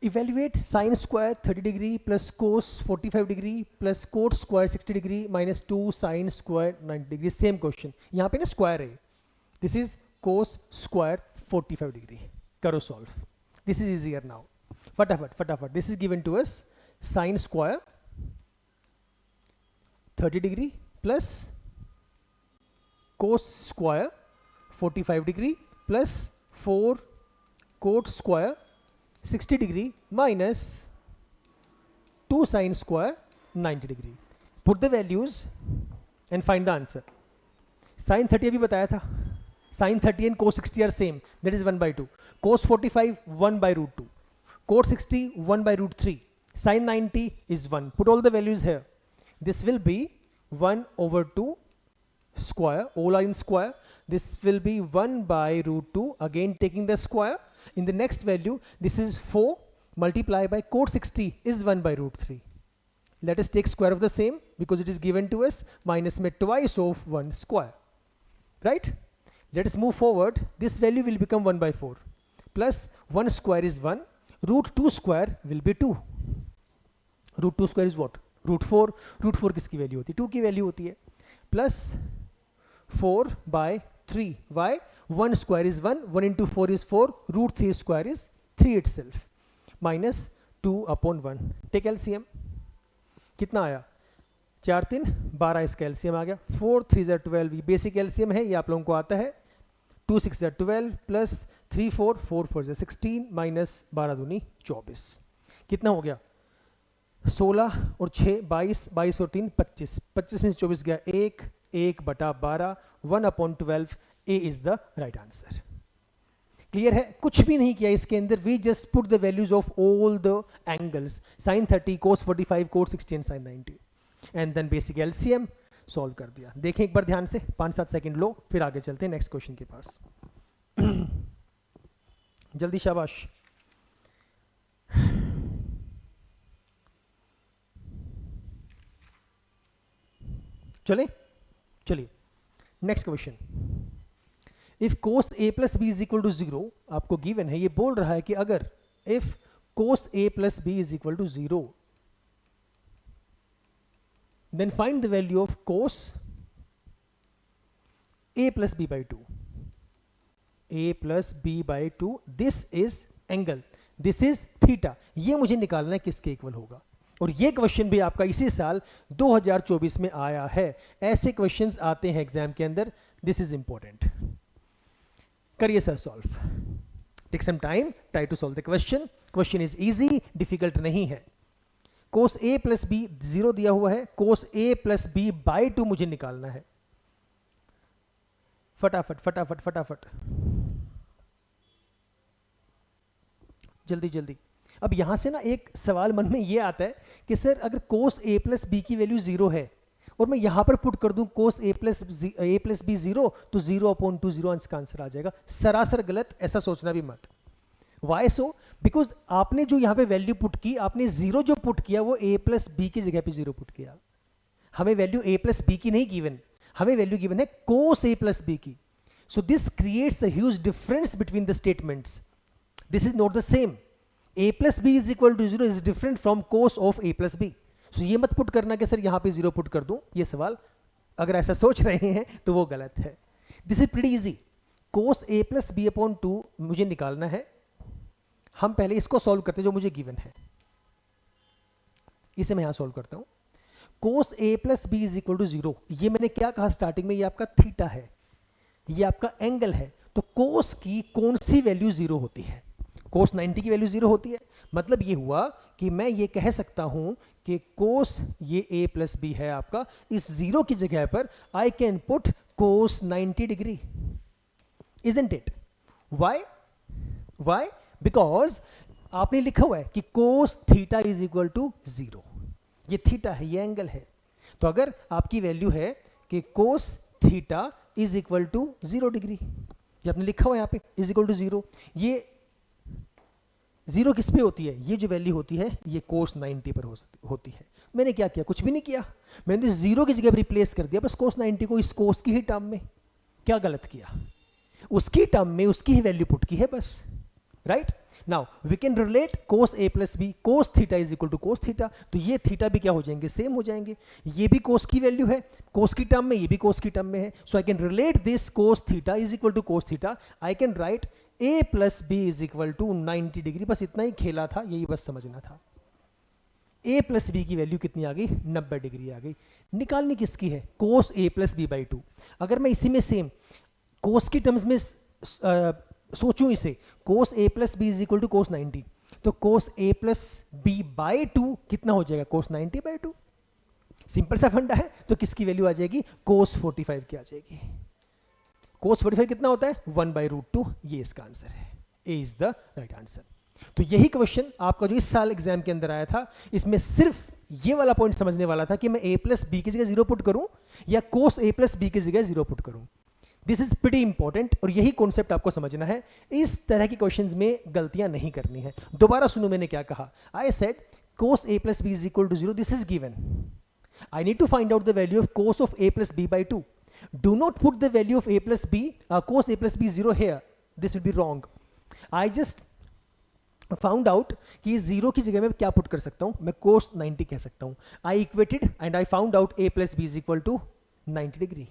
Evaluate sine square 30 degree plus cos 45 degree plus cot square 60 degree minus 2 sine square 90 degree. Same question, यहाँ पे ना स्क्वायर है, this is cos square 45 degree. करो solve, this is easier now. फटाफट फटाफट, this is given to us sine square 30 degree plus cos square 45 degree plus 4 cot square 60 degree minus 2 sine square 90 degree. Put the values and find the answer. Sine 30 अभी बताया था, sine 30 and cos 60 are same, that is 1/2। Cos 45 1/√2, cot 60 1/√3, sine 90 is 1. Put all the values here. This will be 1/2 square, all are in square. This will be 1/√2, again taking the square. In the next value, this is 4 multiplied by cot 60 is 1/√3. Let us take square of the same because it is given to us, minus में twice of 1 square, right? Let us move forward. This value will become 1/4 plus 1 square is 1, √2 square will be 2. √2 square is what? √4. √4 किसकी value होती है? 2 की value होती है, plus 4/3. Why? 1 square is 1, 1 into 4 is 4, √3 square is 3 itself, minus 2/1. Take LCM, कितना आया? 4 3 12, इसका LCM आ गया 4 3 12। ये बेसिक LCM है, ये आप लोगों को आता है। 2 6 12 प्लस 3 4 4 4 16 माइनस 12 दूनी 24। कितना हो गया? 16 और 6 22, 22 और 3 25, 25 में से 24 गया 1, 1/12, 1/12। A is the right answer. Clear है? कुछ भी नहीं किया इसके अंदर, we just put the values of all the angles, sine 30, cos 45, cot 60 and sine 90, and then basic LCM solve कर दिया। देखें एक बार ध्यान से, 5-7 सेकंड लो, फिर आगे चलते हैं नेक्स्ट क्वेश्चन के पास। जल्दी, शाबाश। चले चलिए next question. If cos A plus B is equal to 0, आपको गिवन है, ये बोल रहा है कि अगर if cos A plus B is equal to 0, then find the value of cos A plus B by 2। A plus B by 2, this is angle, this is theta. ये मुझे निकालना है किसके इक्वल होगा, और ये क्वेश्चन भी आपका इसी साल 2024 में आया है। ऐसे क्वेश्चंस आते हैं एग्जाम के अंदर, दिस इज इंपॉर्टेंट। करिए sir solve, take some time, try to solve the question. Question is easy, difficult नहीं है। कोस ए प्लस बी 0 दिया हुआ है, कोस ए प्लस बी बाई 2 मुझे निकालना है। फटाफट फटाफट फटाफट, जल्दी जल्दी। अब यहां से ना एक सवाल मन में ये आता है कि सर अगर कोस ए प्लस बी की वैल्यू 0 है और मैं यहां पर पुट कर दूं कोस ए प्लस बी 0, तो 0/2 0 का आंसर आ जाएगा। सरासर गलत, ऐसा सोचना भी मत। Y so? बिकॉज आपने जो यहां पे वैल्यू पुट की, आपने 0 जो पुट किया वो ए प्लस बी की जगह पे 0 पुट किया। हमें वैल्यू ए प्लस बी की नहीं गिवन, हमें वैल्यू गिवन है कोस ए प्लस बी की। So this creates a huge difference between the statements. This is not the same. a plus b is equal to 0 is different from cos of a plus b. So ये मत put करना कि sir यहाँ पे 0 put कर दूं, ये सवाल अगर ऐसा सोच रहे हैं तो वो गलत है। This is pretty easy. cos a plus b/2 मुझे निकालना है। हम पहले इसको सॉल्व करते हैं जो मुझे गिवन है, इसे मैं यहाँ सॉल्व करता हूँ। cos a plus b is equal to 0, ये मैंने क्या कहा स्टार्टिंग में, ये आपका थीटा है, ये आपका एंगल है। तो cos की कौन सी वैल्यू 0 होती है? कोस 90 की वैल्यू 0 होती है। मतलब ये हुआ कि मैं ये कह सकता हूं कि कोस ये a प्लस बी है आपका, इस 0 की जगह पर I can put cos 90 degree, isn't it? Why? Why? Because आपने लिखा हुआ है कि cos theta is equal to 0, ये थीटा है, ये एंगल है। तो अगर आपकी वैल्यू है कि cos theta is equal to 0 degree, ये आपने लिखा हुआ यहाँ पे इज इक्वल टू 0। ये 0 किस पे होती है, ये जो वैल्यू होती है ये cos 90 पर होती है। मैंने क्या किया, कुछ भी नहीं किया, मैंने 0 की जगह पर रिप्लेस कर दिया बस cos 90 को इस cos की ही टर्म में। क्या गलत किया, उसकी टर्म में उसकी ही वैल्यू पुट की है बस, right. Now we can relate cos a plus B, cos theta is equal to cos theta, तो ये थीटा भी क्या हो जाएंगे, सेम हो जाएंगे। ये भी cos की वैल्यू है, cos की टर्म में, ये भी cos की टर्म में है। So I can relate this cos theta is equal to cos theta. I can write a plus B is equal to 90 degree. बस इतना ही खेला था, यही बस समझना था। a प्लस बी की वैल्यू कितनी आ गई, 90 डिग्री आ गई। निकालनी किसकी है, cos a plus B by 2। अगर मैं इसी में सेम cos की टर्म्स में सोचूं इसे, cos a plus B is equal to cos 90, तो cos a plus B by 2 कितना हो जाएगा, cos 90 बाई 2। सिंपल सा फंडा है, तो किसकी वैल्यू आ जाएगी, cos 45 की आ जाएगी। cos 45 कितना होता है, 1 बाई रूट 2। ये इसका आंसर है, ए इज द राइट आंसर। तो यही क्वेश्चन आपका जो इस साल एग्जाम के अंदर आया था, इसमें सिर्फ ये वाला पॉइंट समझने वाला था कि मैं a प्लस बी की जगह 0 पुट करूं या cos a प्लस बी की जगह 0 पुट करूं। दिस इज प्रीटी इंपॉर्टेंट, और यही कॉन्सेप्ट आपको समझना है। इस तरह की क्वेश्चंस में गलतियां नहीं करनी है। दोबारा सुनो मैंने क्या कहा, I said cos a plus B is equal to 0, this is given. I need to find out the value of cos of a plus B by 2। Do not put the value of a plus B, cos a plus B 0 here, this will be wrong. I just found out कि 0 की जगह में क्या put कर सकता हूं, मैं cos 90 कह सकता हूं। I equated and I found out a plus B is equal to 90 degree.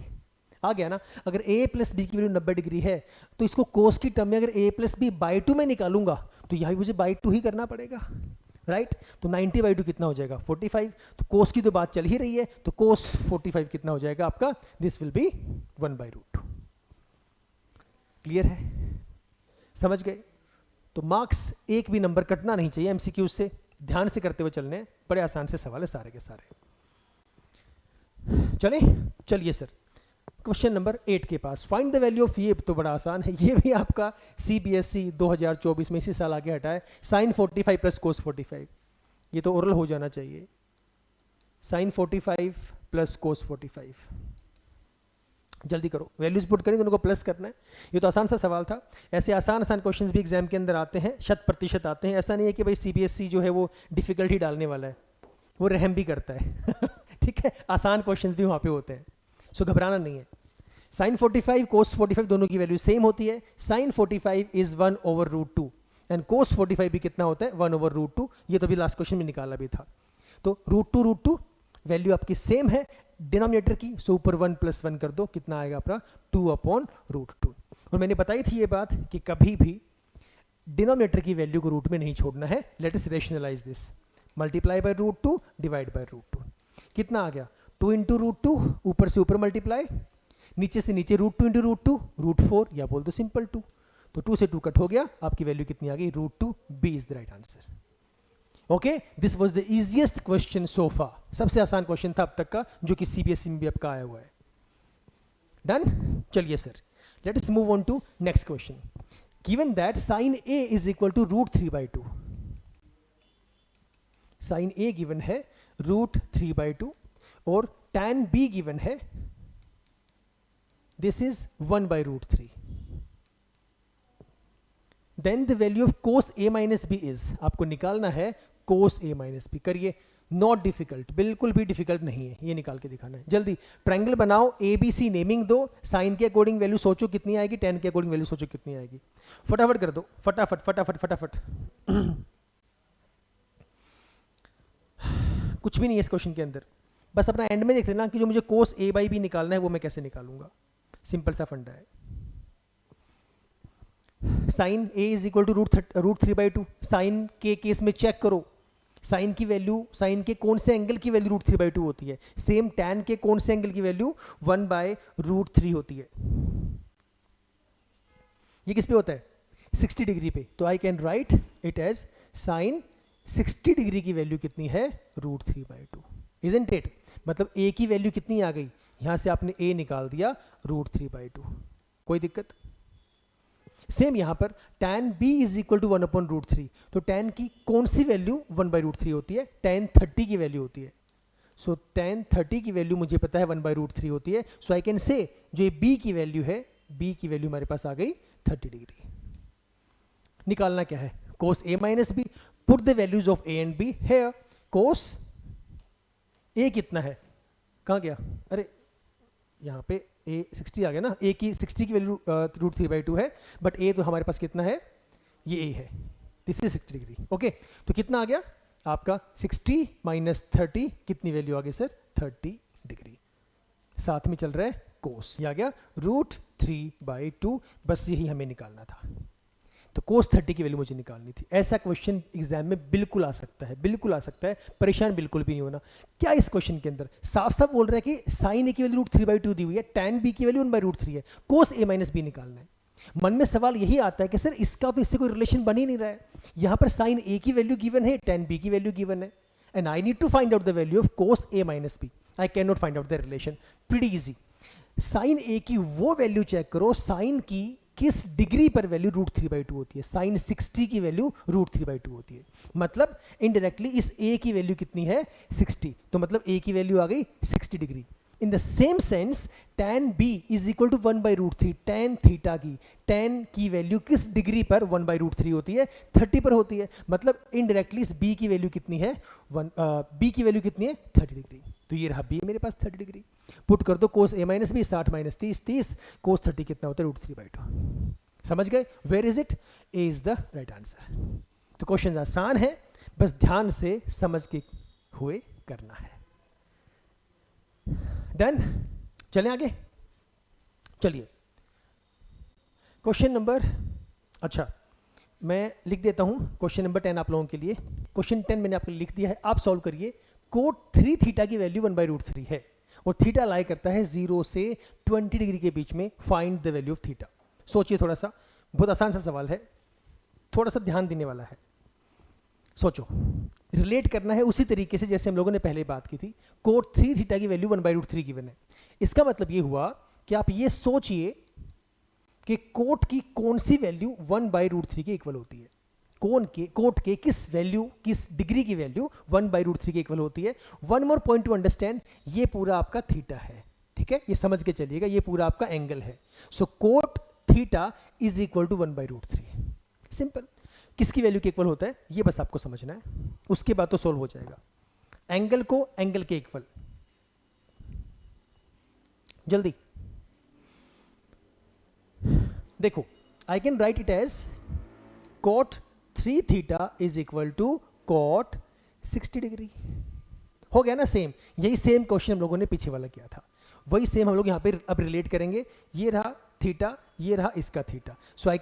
आ गया ना। अगर a प्लस बी की वैल्यू 90 डिग्री है, तो इसको cos की टर्म में अगर a प्लस बी बाई 2 में निकालूंगा, तो यहां भी मुझे बाई 2 ही करना पड़ेगा, राइट। तो 90 बाई 2 कितना हो जाएगा, 45। तो cos की तो बात चल ही रही है, तो cos 45 कितना हो जाएगा आपका, this will be 1 by root 2। Clear है, समझ गए। तो मार्क्स एक भी नंबर कटना नहीं चाहिए एमसीक्यू से, ध्यान से करते हुए चलने, बड़े आसान से सवाल है सारे के सारे। चलिए सर, क्वेश्चन नंबर 8 के पास, फाइंड द वैल्यू ऑफ, ये तो बड़ा आसान है, ये भी आपका सीबीएसई 2024 में इसी साल आगे हटा है। साइन 45 प्लस कोस 45, ये तो ओरल हो जाना चाहिए। साइन 45 प्लस कोस 45, जल्दी करो, वैल्यूज पुट करें, दोनों को प्लस करना है। ये तो आसान सा सवाल था। ऐसे आसान क्वेश्चंस भी एग्जाम के अंदर आते हैं, 100% आते हैं। ऐसा नहीं है कि भाई सीबीएसई जो है वो डिफिकल्ट ही डालने वाला है, वो रहम भी करता है ठीक है, आसान क्वेश्चंस भी वहाँ पे होते हैं, सो घबराना नहीं है। साइन 45 कोस 45 दोनों की वैल्यू सेम होती है। Sine 45 is 1 over root 2 and cos 45 भी कितना होता है, 1 ओवर रूट 2। ये तो अभी लास्ट क्वेश्चन में निकाला भी था। तो रूट टू वैल्यू आपकी सेम है डिनोमिनेटर की, सो ऊपर 1 प्लस 1 कर दो, कितना आएगा आपका 2 अपॉन रूट 2। और मैंने बताई थी ये बात कि कभी भी डिनोमिनेटर की वैल्यू को रूट में नहीं छोड़ना है। Let us rationalize this, multiply by root 2 divide by root 2, कितना आ गया 2 इंटू रूट 2, ऊपर से ऊपर मल्टीप्लाई, नीचे से नीचे रूट 2 इंटू रूट 2, रूट 4, या बोल दो सिंपल 2। तो 2 से 2 कट हो गया, आपकी वैल्यू कितनी आ गई, root 2। B is the right answer. Okay, this was the easiest question so far, सबसे आसान क्वेश्चन था अब तक का, जो कि सीबीएसई में भी आपका आया हुआ है। डन। चलिए sir, let us move on to next question. Given that sine A is equal to root 3/2, sine A given है रूट 3/2 और tan b गिवन है, this is 1 by root 3, then the value of cos a minus b is, आपको निकालना है cos a minus b। करिए, not difficult, बिल्कुल भी difficult नहीं है, ये निकाल के दिखाना है। जल्दी ट्रायंगल बनाओ, ए बी सी नेमिंग दो, साइन के अकॉर्डिंग वैल्यू सोचो कितनी आएगी, tan के अकॉर्डिंग वैल्यू सोचो कितनी आएगी। फटाफट कर दो, फटाफट फटाफट फटाफट कुछ भी नहीं है इस क्वेश्चन के अंदर, बस अपना एंड में देख लेना कि जो मुझे cos a by b निकालना है वो मैं कैसे निकालूंगा। सिंपल सा फंडा है। Sine a is equal to root 3/2, sine के केस में चेक करो, साइन की वैल्यू, साइन के कौन से एंगल की वैल्यू रूट 3/2 होती है, सेम tan के कौन से एंगल की वैल्यू 1/√3 होती है। ये किस पे होता है, 60 डिग्री पे। तो I can write it as sine 60 degree की वैल्यू कितनी है, रूट 3/2, इजंट इट। मतलब a की वैल्यू कितनी आ गई, यहां से आपने a निकाल दिया रूट 3/2, कोई दिक्कत। सेम यहां पर tan b is equal to 1/√3, तो tan की कौन सी वैल्यू 1/√3 होती है, tan 30 की वैल्यू होती है। सो tan 30 की वैल्यू मुझे पता है 1/√3 होती है. सो आई कैन से जो ये b की वैल्यू है, b की वैल्यू हमारे पास आ गई 30 डिग्री. निकालना क्या है? cos a minus b. Put the values of a and b here. cos a कितना है? कहाँ गया? अरे यहाँ पे a 60 आ गया ना. a की 60 की वैल्यू √3/2 है, बट a तो हमारे पास कितना है? ये a है. This is 60 degree. ओके, तो कितना आ गया आपका? 60 माइनस 30 कितनी वैल्यू आ गई सर? 30 डिग्री. साथ में चल रहा है कोस, ये आ गया √3/2. बस यही हमें निकालना था. तो कोस 30 की वैल्यू मुझे निकालनी थी. ऐसा क्वेश्चन एग्जाम में बिल्कुल आ सकता है, बिल्कुल आ सकता है. परेशान बिल्कुल भी नहीं होना. क्या इस क्वेश्चन के अंदर साफ साफ बोल रहा है कि साइन ए की वैल्यू √3/2 दी हुई है, tan b की वैल्यू 1/√3 है, कोस a माइनस बी निकालना है. मन में सवाल यही आता है कि सर इसका तो इससे कोई रिलेशन बन ही नहीं रहा है. यहाँ पर साइन a की वैल्यू गिवन है, tan b की वैल्यू गिवन है, and I need to find out the value of cos a minus B. I can not find out the relation. Pretty easy. Sine a की वो value check करो sine की किस degree पर value √3/2 होती है. Sign 60 की वैल्यू √3/2 होती है. मतलब इनडायरेक्टली इस a की वैल्यू कितनी है? 60. तो मतलब a की वैल्यू आ गई 60 degree. In the same sense tan b is equal to 1/√3. tan theta की वैल्यू किस डिग्री पर 1/√3 होती है? 30 पर होती है. मतलब इनडायरेक्टली इस b की वैल्यू कितनी है? b की वैल्यू कितनी है? 30 डिग्री. तो ये रहा b मेरे पास 30 डिग्री. पुट कर दो cos a minus B, 60 minus 30, cos 30 कितना होता है? √3/2. समझ गए? Where is it? A is the right answer. तो क्वेश्चन आसान है, बस ध्यान से समझ के हुए करना है. डन. चलें आगे. चलिए क्वेश्चन नंबर, अच्छा मैं लिख देता हूं क्वेश्चन नंबर 10 आप लोगों के लिए. क्वेश्चन 10 मैंने आपको लिख दिया है, आप सॉल्व करिए. कोट 3 थीटा की वैल्यू 1/√3 है और थीटा लाई करता है 0 से 20 डिग्री के बीच में. Find the value of theta. सोचिए थोड़ा सा, बहुत आसान सा सवाल है, थोड़ा सा ध्यान देने वाला है. सोचो, रिलेट करना है उसी तरीके से जैसे हम लोगों ने पहले बात की थी. कोट 3 थीटा की वैल्यू 1/√3 गिवन है. इसका मतलब ये हुआ कि आप ये सोचिए कि कोट की कौन सी वैल्यू 1/√3 के इक्वल होती है. कोट के किस वैल्यू, किस डिग्री की वैल्यू 1/√3 के इक्वल होती है. One more point two understand, ये पूरा आपका थीटा है, ठीक है, ये समझ के चलिएगा, ये पूरा आपका एंगल है. So cot theta is equal to 1/√3. Simple. किसकी वैल्यू के इक्वल होता है ये बस आपको समझना है, उसके बाद तो सोल्व हो जाएगा. एंगल को एंगल के इक्वल. जल्दी देखो, I can write it as cot 3 theta is equal to cot 60 degree. हो गया ना सेम. यही सेम क्वेश्चन हम लोगों ने पीछे वाला किया था, वही सेम हम लोग यहाँ पे अब रिलेट करेंगे. ये रहा थीटा, ये रहा इसका theta. So I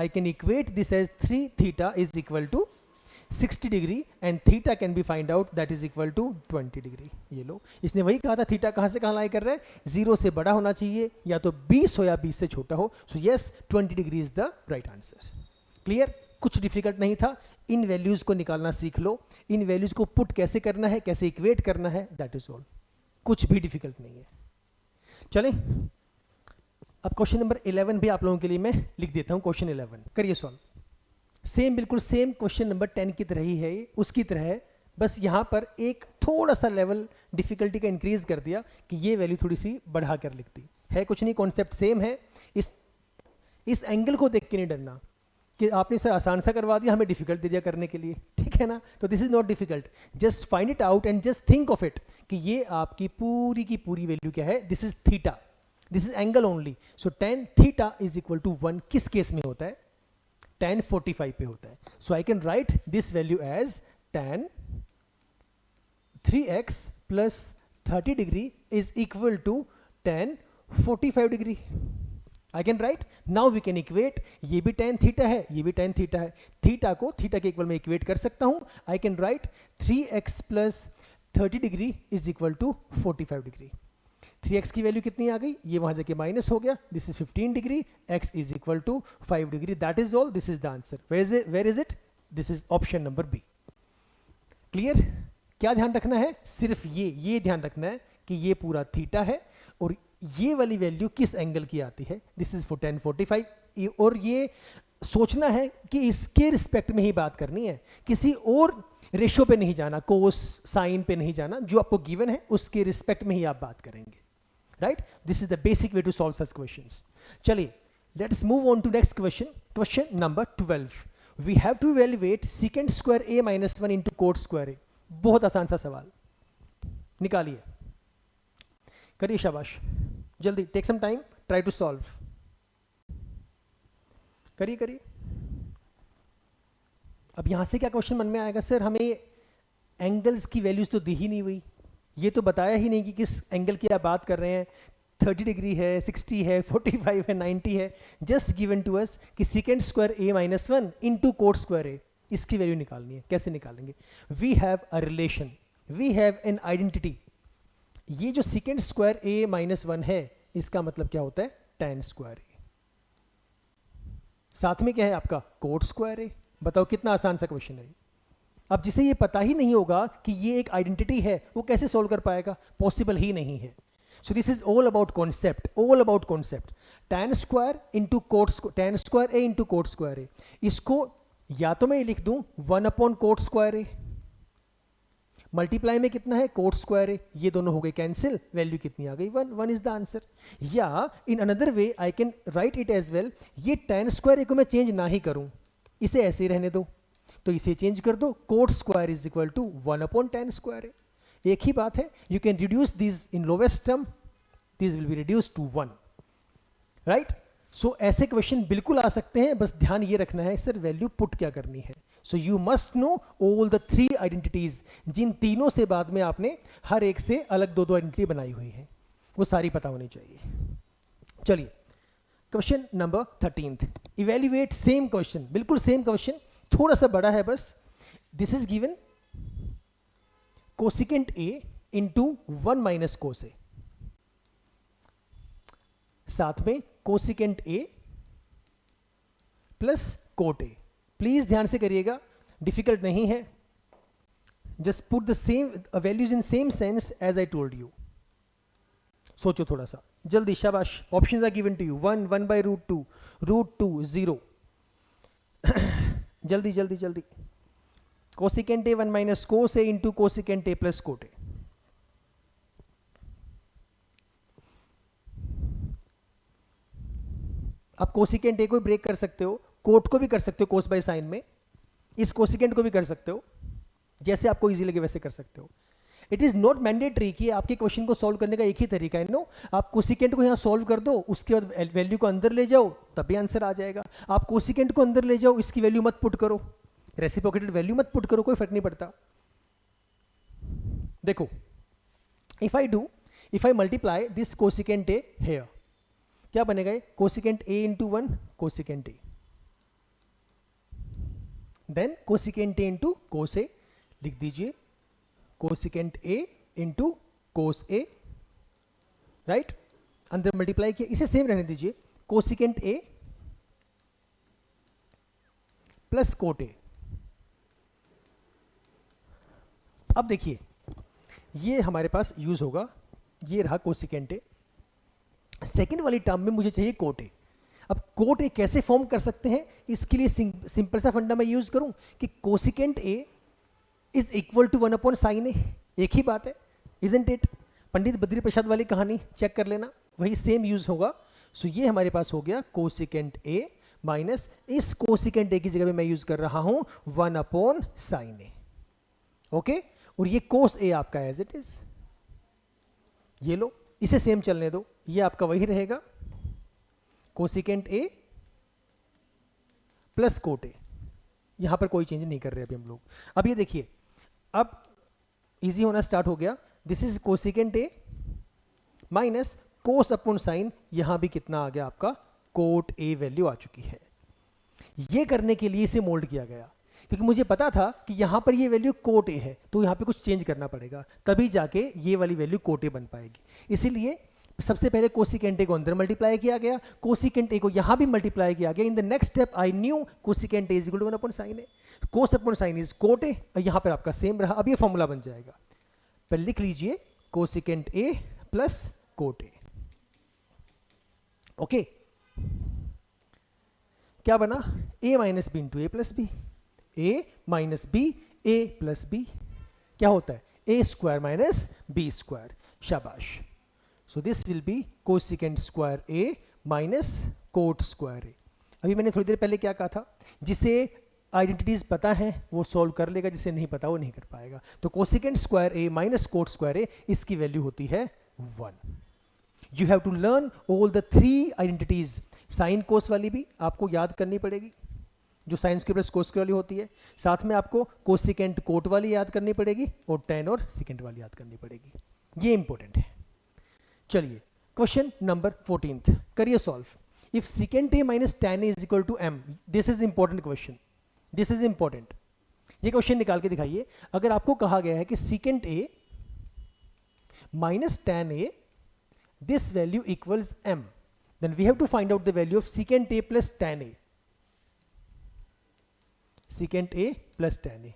can equate this as 3 theta is equal to 60 degree and theta can be find out that is equal to 20 degree. ये लो, इसने वही कहा था, थीटा कहाँ से कहाँ लाई कर रहे हैं? 0 से बड़ा होना चाहिए, या तो 20 हो या 20 से छोटा हो. So yes, 20 degree is the right answer. Clear? कुछ डिफिकल्ट नहीं था. इन वैल्यूज को निकालना सीख लो, इन वैल्यूज को पुट कैसे करना है, कैसे इक्वेट करना है, दैट इज ऑल. कुछ भी डिफिकल्ट नहीं है. चलें अब क्वेश्चन नंबर 11 भी आप लोगों के लिए मैं लिख देता हूं. क्वेश्चन 11 करिए सॉल्व. सेम, बिल्कुल सेम क्वेश्चन नंबर 10 की तरह ही है, उसकी तरह है, बस यहां पर एक थोड़ा सा लेवल डिफिकल्टी का इंक्रीज कर दिया कि ये वैल्यू थोड़ी सी बढ़ा कर लिखती है. कुछ नहीं, कॉन्सेप्ट सेम है. इस एंगल को देख के नहीं डरना कि आपने सर आसान सा करवा दिया, हमें डिफिकल्ट दे दिया करने के लिए, ठीक है ना. तो this is not difficult. Just find it out and just think of it कि ये आपकी पूरी की पूरी वैल्यू क्या है. This is theta, this is angle only. So tan theta is equal to 1 किस केस में होता है? tan 45 पे होता है. So I can write this value as tan 3x plus 30 degree is equal to tan 45 degree. I can write. Now we can equate. ये भी tan theta है, ये भी tan थीटा है. थीटा को थीटा के इक्वल में इक्वेट कर सकता हूं. I can write 3x plus 30 degree is equal to 45 degree. 3x की वैल्यू कितनी आ गई? ये वहां जाके माइनस हो गया. This is 15 degree. x is equal to 5 degree. That is all. This is the answer. Where is it? This is option number B. Clear? क्या ध्यान रखना है? सिर्फ ये ध्यान रखना है कि ये पूरा थीटा है और ये वाली वैल्यू किस एंगल की आती है. This is for tan 45. और ये सोचना है कि इसके रिस्पेक्ट में ही बात करनी है, किसी और रेशो पे नहीं जाना, कोस साइन पे नहीं जाना, जो आपको गिवन है उसके रिस्पेक्ट में ही आप बात करेंगे, right? This is the basic way to solve such questions. चलिए let's move on to next question, question number 12। We have to evaluate secant square a minus 1 into cot square a। बहुत आसान सा सवाल, निकालिए, करिए, शाबाश, जल्दी, take some time, try to solve, करिए करिए। अब यहां से क्या क्वेश्चन मन में आएगा, सर हमें एंगल्स की वैल्यूज तो दी ही नहीं हुई, ये तो बताया ही नहीं कि किस एंगल की आप बात कर रहे हैं, 30 डिग्री है, 60 है, 45 है, 90 है, जस्ट गिवन टू अस कि second square a minus 1 into cot square a, इसकी वैल्यू निकालनी है। कैसे निकालेंगे? We have a relation, we have an identity. ये जो सेकेंड स्क्वायर a माइनस 1 है, इसका मतलब क्या होता है? tan square a। साथ में क्या है आपका? Coat square a। बताओ कितना आसान सा क्वेश्चन है। अब जिसे ये पता ही नहीं होगा कि ये एक आइडेंटिटी है, वो कैसे सोल्व कर पाएगा? पॉसिबल ही नहीं है। So this is all about concept, all about concept. tan square into coat, tan square a into cot square a, इसको या तो मैं लिख दूं 1 upon coat square a, multiply में कितना है? कोट स्क्वायर a, ये दोनों हो गए कैंसिल, वैल्यू कितनी आ गई? 1, 1 इज द आंसर। या in another way I can write it as well, ये tan स्क्वायर a को मैं चेंज ना ही करूं, इसे ऐसे ही रहने दो, तो इसे चेंज कर दो, cot square is equal to 1 upon tan square a। एक ही बात है, you can reduce this in lowest term, this will be reduce to 1, right? सो ऐसे क्वेश्चन बिल्कुल आ सकते हैं, बस ध्यान ये रखना है सर वैल्यू पुट क्या करनी है। So you must know all the 3 identities, जिन तीनों से बाद में आपने हर एक से अलग 2-2 आइडेंटिटी बनाई हुई है, वो सारी पता होनी चाहिए। चलिए question number 13, evaluate same question, बिल्कुल सेम क्वेश्चन, थोड़ा सा बड़ा है बस। This is given cosecant a into 1 minus cos a, साथ में cosecant a plus cot a। Please ध्यान से करिएगा, डिफिकल्ट नहीं है, just put the same values in same sense as I told you. सोचो थोड़ा सा जल्दी, शाबाश। Options are given to you, 1 1 by root two 0। जल्दी जल्दी जल्दी। Cosecant a 1 minus cos a into cosecant a plus cot a। आप cosecant a को ब्रेक कर सकते हो, कोट को भी कर सकते हो कोस बाय साइन में, इस कोसिकेंट को भी कर सकते हो, जैसे आपको इजी लगे वैसे कर सकते हो। इट इज नॉट मैंडेटरी कि आपके क्वेश्चन को सॉल्व करने का एक ही तरीका है। नो, आप कोसिकेंट को यहां सॉल्व कर दो, उसके बाद वैल्यू को अंदर ले जाओ, तभी आंसर आ जाएगा। आप कोसिकेंट को अंदर ले जाओ, इसकी वैल्यू मत पुट करो, रेसिप्रोकेटेड वैल्यू मत पुट करो, कोई फर्क नहीं पड़ता। देखो, if I multiply this cosecant a here, क्या बनेगा? Cosecant a into 1 cosecant a, then cosecant a into cos a, लिख दीजिए cosecant a into cos a, right? अंदर मल्टीप्लाई किया, इसे सेम रहने दीजिए, cosecant a plus cot a। अब देखिए ये हमारे पास यूज होगा, ये रहा कोसिकेंट a, सेकेंड वाली टर्म में मुझे चाहिए कोट a। अब कोट a कैसे फॉर्म कर सकते हैं, इसके लिए सिंपल सा फंडा मैं यूज करूं कि cosecant a is equal to 1 upon sine a। एक ही बात है, इजंट इट? पंडित बद्री प्रसाद वाली कहानी चेक कर लेना, वही सेम यूज होगा। सो ये हमारे पास हो गया कोसिकेंट a माइनस इस कोसिकेंट a की जगह पे मैं यूज कर रहा हूं 1 अपॉन साइन a, ओके? और ये कोस a आपका एज इट इज, ये लो, इसे सेम चलने दो, ये आपका वही रहेगा cosecant a plus cot a। यहां पर कोई चेंज नहीं कर रहे अभी हम लोग। अब ये देखिए, अब इजी होना स्टार्ट हो गया। This is cosecant a minus cos upon sign, यहां भी कितना आ गया आपका? कोट a वैल्यू आ चुकी है। ये करने के लिए इसे मोल्ड किया गया, क्योंकि मुझे पता था कि यहां पर ये वैल्यू कोट a है, तो यहां पे कुछ चेंज करना पड़ेगा, तभी जाके ये वाली वैल्यू कोट a बन पाएगी। इसीलिए सबसे पहले कोसिकेंट a को अंदर मल्टीप्लाई किया गया, कोसिकेंट a को यहां भी मल्टीप्लाई किया गया। In the next step I knew cosecant a is equal to 1 upon sine a, cos upon sine is cot a, यहां पर आपका सेम रहा। अब ये फॉर्मूला बन जाएगा, पहले लिख लीजिए cosecant a plus cot a, okay? क्या बना? a minus B into a plus B, a minus B A plus B क्या होता है, A square minus B square, शाबाश। So this will be cosecant square A minus cot square A. अभी मैंने थोड़ी देर पहले क्या कहा था, जिसे आइडेंटिटीज पता है वो सॉल्व कर लेगा, जिसे नहीं पता वो नहीं कर पाएगा। तो cosecant square A minus cot square A, इसकी वैल्यू होती है 1। You have to learn all the 3 identities. Sine cos वाली भी आपको याद करनी पड़ेगी, जो sine square plus cos square वाली होती है। साथ में आपको कोसेकेंट कोट वाली याद करनी पड़ेगी और टेन और सेकेंड वाली याद करनी पड़ेगी, ये इंपॉर्टेंट है। चलिए क्वेश्चन नंबर 14 करिए solve. If secant a minus tan a is equal to m, this is important question, this is important. ये क्वेश्चन निकाल के दिखाइए। अगर आपको कहा गया है कि secant a minus tan a, this value equals m, then we have to find out the value of secant a plus tan a, secant a plus tan a।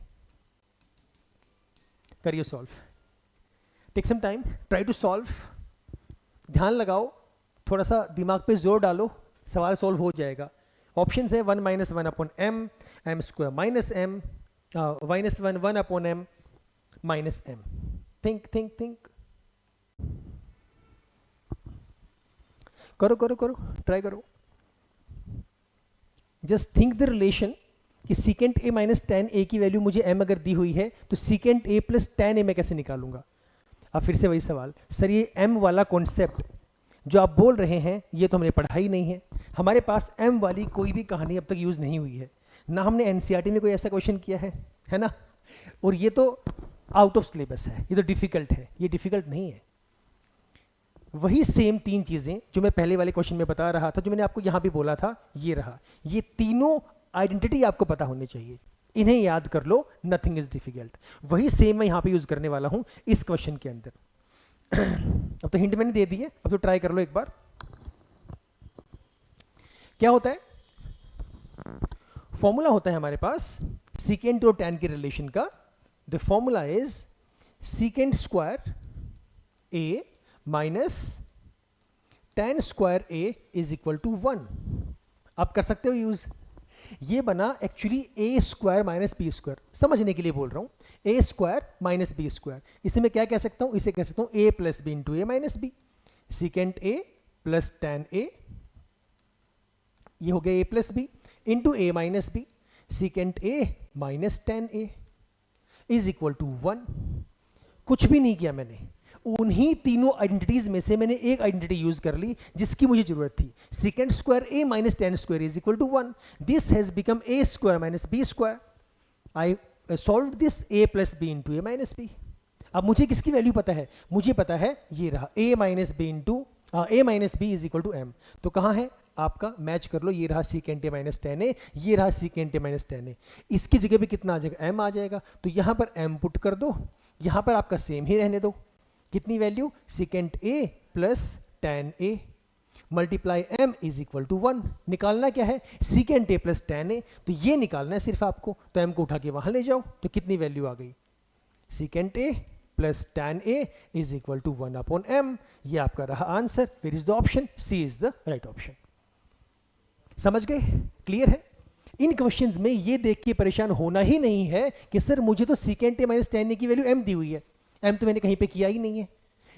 करिए solve, take some time, try to solve, ध्यान लगाओ, थोड़ा सा दिमाग पे जोर डालो, सवाल सॉल्व हो जाएगा। ऑप्शन है 1 minus 1 upon M, M square minus M, minus 1 1 upon M minus M. Think think think, करो करो करो, ट्राई करो। जस्ट थिंक द रिलेशन कि secant A minus tan A की वैल्यू मुझे एम अगर दी हुई है तो secant A plus tan A मैं कैसे निकालूंगा। अब फिर से वही सवाल, सर ये एम वाला कॉन्सेप्ट जो आप बोल रहे हैं ये तो हमने पढ़ा ही नहीं है, हमारे पास एम वाली कोई भी कहानी अब तक यूज़ नहीं हुई है, ना हमने एनसीईआरटी में कोई ऐसा क्वेश्चन किया है ना, और ये तो आउट ऑफ सिलेबस है, ये तो डिफ़िकल्ट है, ये डिफ़िकल्ट नहीं है। वही सेम 3 चीज़ें जो मैं पहले वाले क्वेश्चन में बता रहा था, जो मैंने आपको यहाँ भी बोला था, ये रहा। ये तीनों आइडेंटिटी आपको पता होनी चाहिए, इन्हें याद कर लो, नथिंग इज डिफिकल्ट। वही सेम मैं यहाँ पे यूज़ करने वाला हूँ इस क्वेश्चन के अंदर। अब तो हिंट मैंने दे दी है, अब तो ट्राई कर लो एक बार। क्या होता है, फॉर्मूला होता है हमारे पास सीकेंट और टैन के रिलेशन का। The formula is secant square A minus tan square A is equal to 1। आप कर सकते हो यूज। ये बना actually A square minus B square, समझने के लिए बोल रहा हूँ, A square minus B square. इसे मैं क्या कह सकता हूँ, इसे कह सकता हूँ A plus B into A minus B, secant A plus tan A, ये हो गया A plus B into A minus B, secant A minus tan A is equal to 1। कुछ भी नहीं किया मैंने, उन्हीं तीनों आइडेंटिटीज में से मैंने एक आइडेंटिटी यूज कर ली जिसकी मुझे जरूरत थी। Secant square A minus tan square is equal to 1। This has become A square minus B square. I solve this A plus B into A minus B. अब मुझे किसकी वैल्यू पता है, मुझे पता है ये रहा A minus B into A minus B is equal to M. तो कहाँ है आपका, मैच कर लो, ये रहा secant A minus tan A, ये रहा secant A minus tan A. इसकी जगह पे कितना आ जाएगा, एम आ जाएगा। तो यहाँ पर एम पुट कर दो, यहाँ पर आपका सेम ही रहने दो। कितनी value, secant A plus tan A multiply M is equal to 1। निकालना क्या है, secant A plus tan A, तो ये निकालना है सिर्फ आपको। तो एम को उठा के वहां ले जाओ, तो कितनी वैल्यू आ गई, secant A plus tan A is equal to 1 upon M. ये आपका रहा answer. Where is the option, C is the right option. समझ गए, क्लियर है। इन क्वेश्चंस में ये देख के परेशान होना ही नहीं है कि सर मुझे तो secant A minus tan A की वैल्यू एम दी हुई है, एम तो मैंने कहीं पे किया ही नहीं है।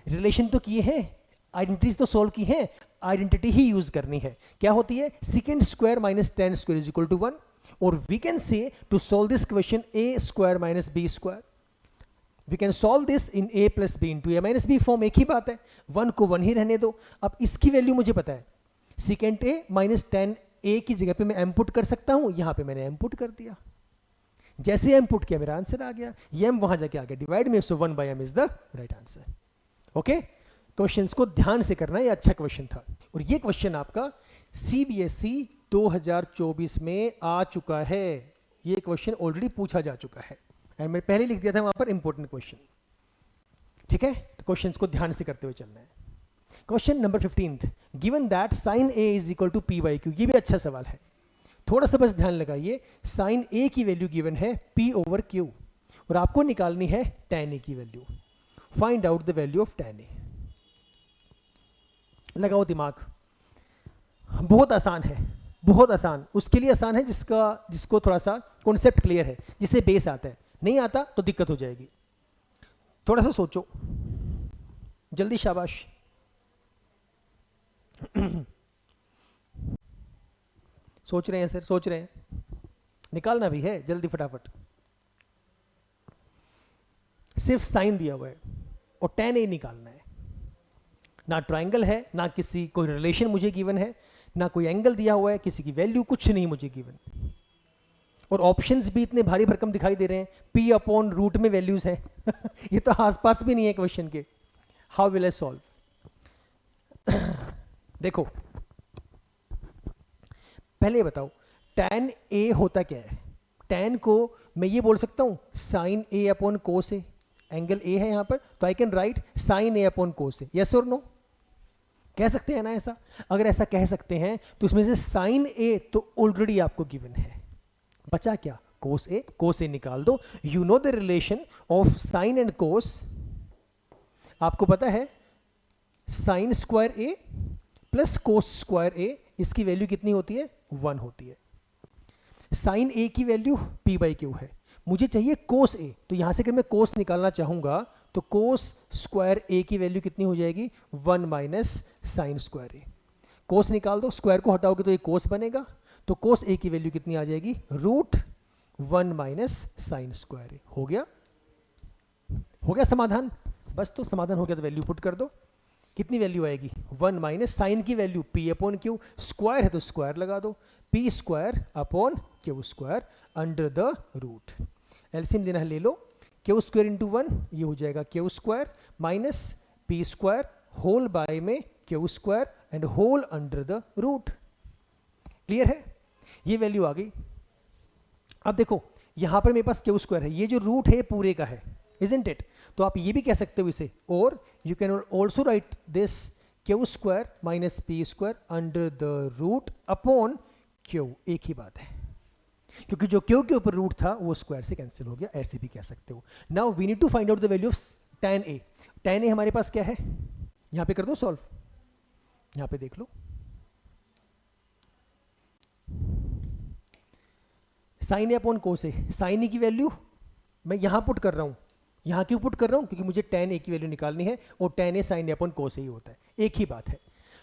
रिलेशन तो किए हैं, आइडेंटिटीज तो सॉल्व की हैं, आइडेंटिटी ही यूज करनी है। क्या होती है, secant square minus tan square is equal to 1। और we can say to solve this question A square minus B square, we can solve this in A plus B into A minus B form. एक ही बात है, 1 को 1 ही रहने दो। अब इसकी वैल्यू मुझे पता है, secant A minus tan A की जगह पे मैं एम पुट कर सकता हूं, यहां पे मैंने एम पुट कर दिया। जैसे एम पुट किया मेरा आंसर आ गया, ये एम वहां जाके आ गया डिवाइड में, so 1 by M is the right answer. Okay, questions को ध्यान से करना, ये अच्छा क्वेश्चन था। और ये क्वेश्चन आपका सीबीएसई 2024 में आ चुका है। ये क्वेश्चन ऑलरेडी पूछा जा चुका है, एंड मैं पहले लिख दिया था वहां पर इंपॉर्टेंट क्वेश्चन। ठीक है, तो क्वेश्चंस को ध्यान से करते हुए चलना है। Question number 15, given that sine A is equal to P by Q. ये भी अच्छा सवाल है, थोड़ा सा बस ध्यान लगाइए। साइन ए की वैल्यू गिवन है पी ओवर क्यू, और आपको निकालनी है टैन ए की value. Find out the value of tan A. लगाओ दिमाग, बहुत आसान है, बहुत आसान। उसके लिए आसान है जिसको थोड़ा सा कॉन्सेप्ट क्लियर है, जिसे बेस आता है। नहीं आता तो दिक्कत हो जाएगी। थोड़ा सा सोचो, जल्दी, शाबाश। सोच रहे हैं सर, सोच रहे हैं, निकालना भी है, जल्दी फटाफट। सिर्फ साइन दिया हुआ है और tan a निकालना है, ना ट्राइंगल है, ना किसी कोई रिलेशन मुझे गिवन है, ना कोई एंगल दिया हुआ है, किसी की वैल्यू कुछ नहीं मुझे गिवन, और ऑप्शंस भी इतने भारी भरकम दिखाई दे रहे हैं, p अपॉन रूट में वैल्यूज है ये तो आसपास भी नहीं है क्वेश्चन के। How will I solve? देखो पहले बताओ tan a होता क्या है? tan को मैं ये बोल सकता हूं sin a upon cos a, angle a है यहां पर, तो I can right sin a upon cos a, yes और नो? कह सकते हैं ना ऐसा? अगर ऐसा कह सकते हैं तो इसमें से sin a तो ऑलरेडी आपको गिवन है, बचा क्या? cos a, cos a निकाल दो। You know the relation of sin and cos, आपको पता है sin square a plus cos square a, इसकी वैल्यू कितनी होती है? 1 होती है। sin a की वैल्यू p बाई क्यू है, मुझे चाहिए cos a, तो यहां से अगर मैं cos निकालना चाहूंगा तो cos स्क्वायर a की वैल्यू कितनी हो जाएगी? 1 minus sine square a। cos निकाल दो, स्क्वायर को हटाओगे तो ये cos बनेगा, तो cos a की वैल्यू कितनी आ जाएगी? Root 1 minus sine square a। हो गया? हो गया समाधान? बस, तो समाधान हो गया तो वैल्यू पुट कर दो। कितनी वैल्यू आएगी? 1 माइनस साइन की value p upon Q, square है तो स्क्वायर लगा दो, p square upon Q square under the root. LCM देना है, ले लो, क्यू स्क्वायर इंटू 1 ये हो जाएगा Q square minus p square whole by में Q square and whole under the root. Clear है? ये वैल्यू आ गई। अब देखो यहां पर मेरे पास क्यू स्क्वायर है, ये जो रूट है पूरे का है, isn't it? तो आप ये भी कह सकते हो इसे, और you can also write this Q square minus P square under the root upon Q, एक ही बात है, क्योंकि जो क्यू के ऊपर रूट था वो स्क्वायर से कैंसिल हो गया, ऐसे भी कह सकते हो। Now we need to find out the value of tan a। tan a हमारे पास क्या है? यहां पे कर दो सॉल्व, यहां पे देख लो, sign A upon cos A, sine ए की वैल्यू मैं यहां पुट कर रहा हूं, यहां क्यों पुट कर रहा हूं? क्योंकि मुझे tan a की वैल्यू निकालनी है, और tan a sine A upon cos A ही होता है, एक ही बात है।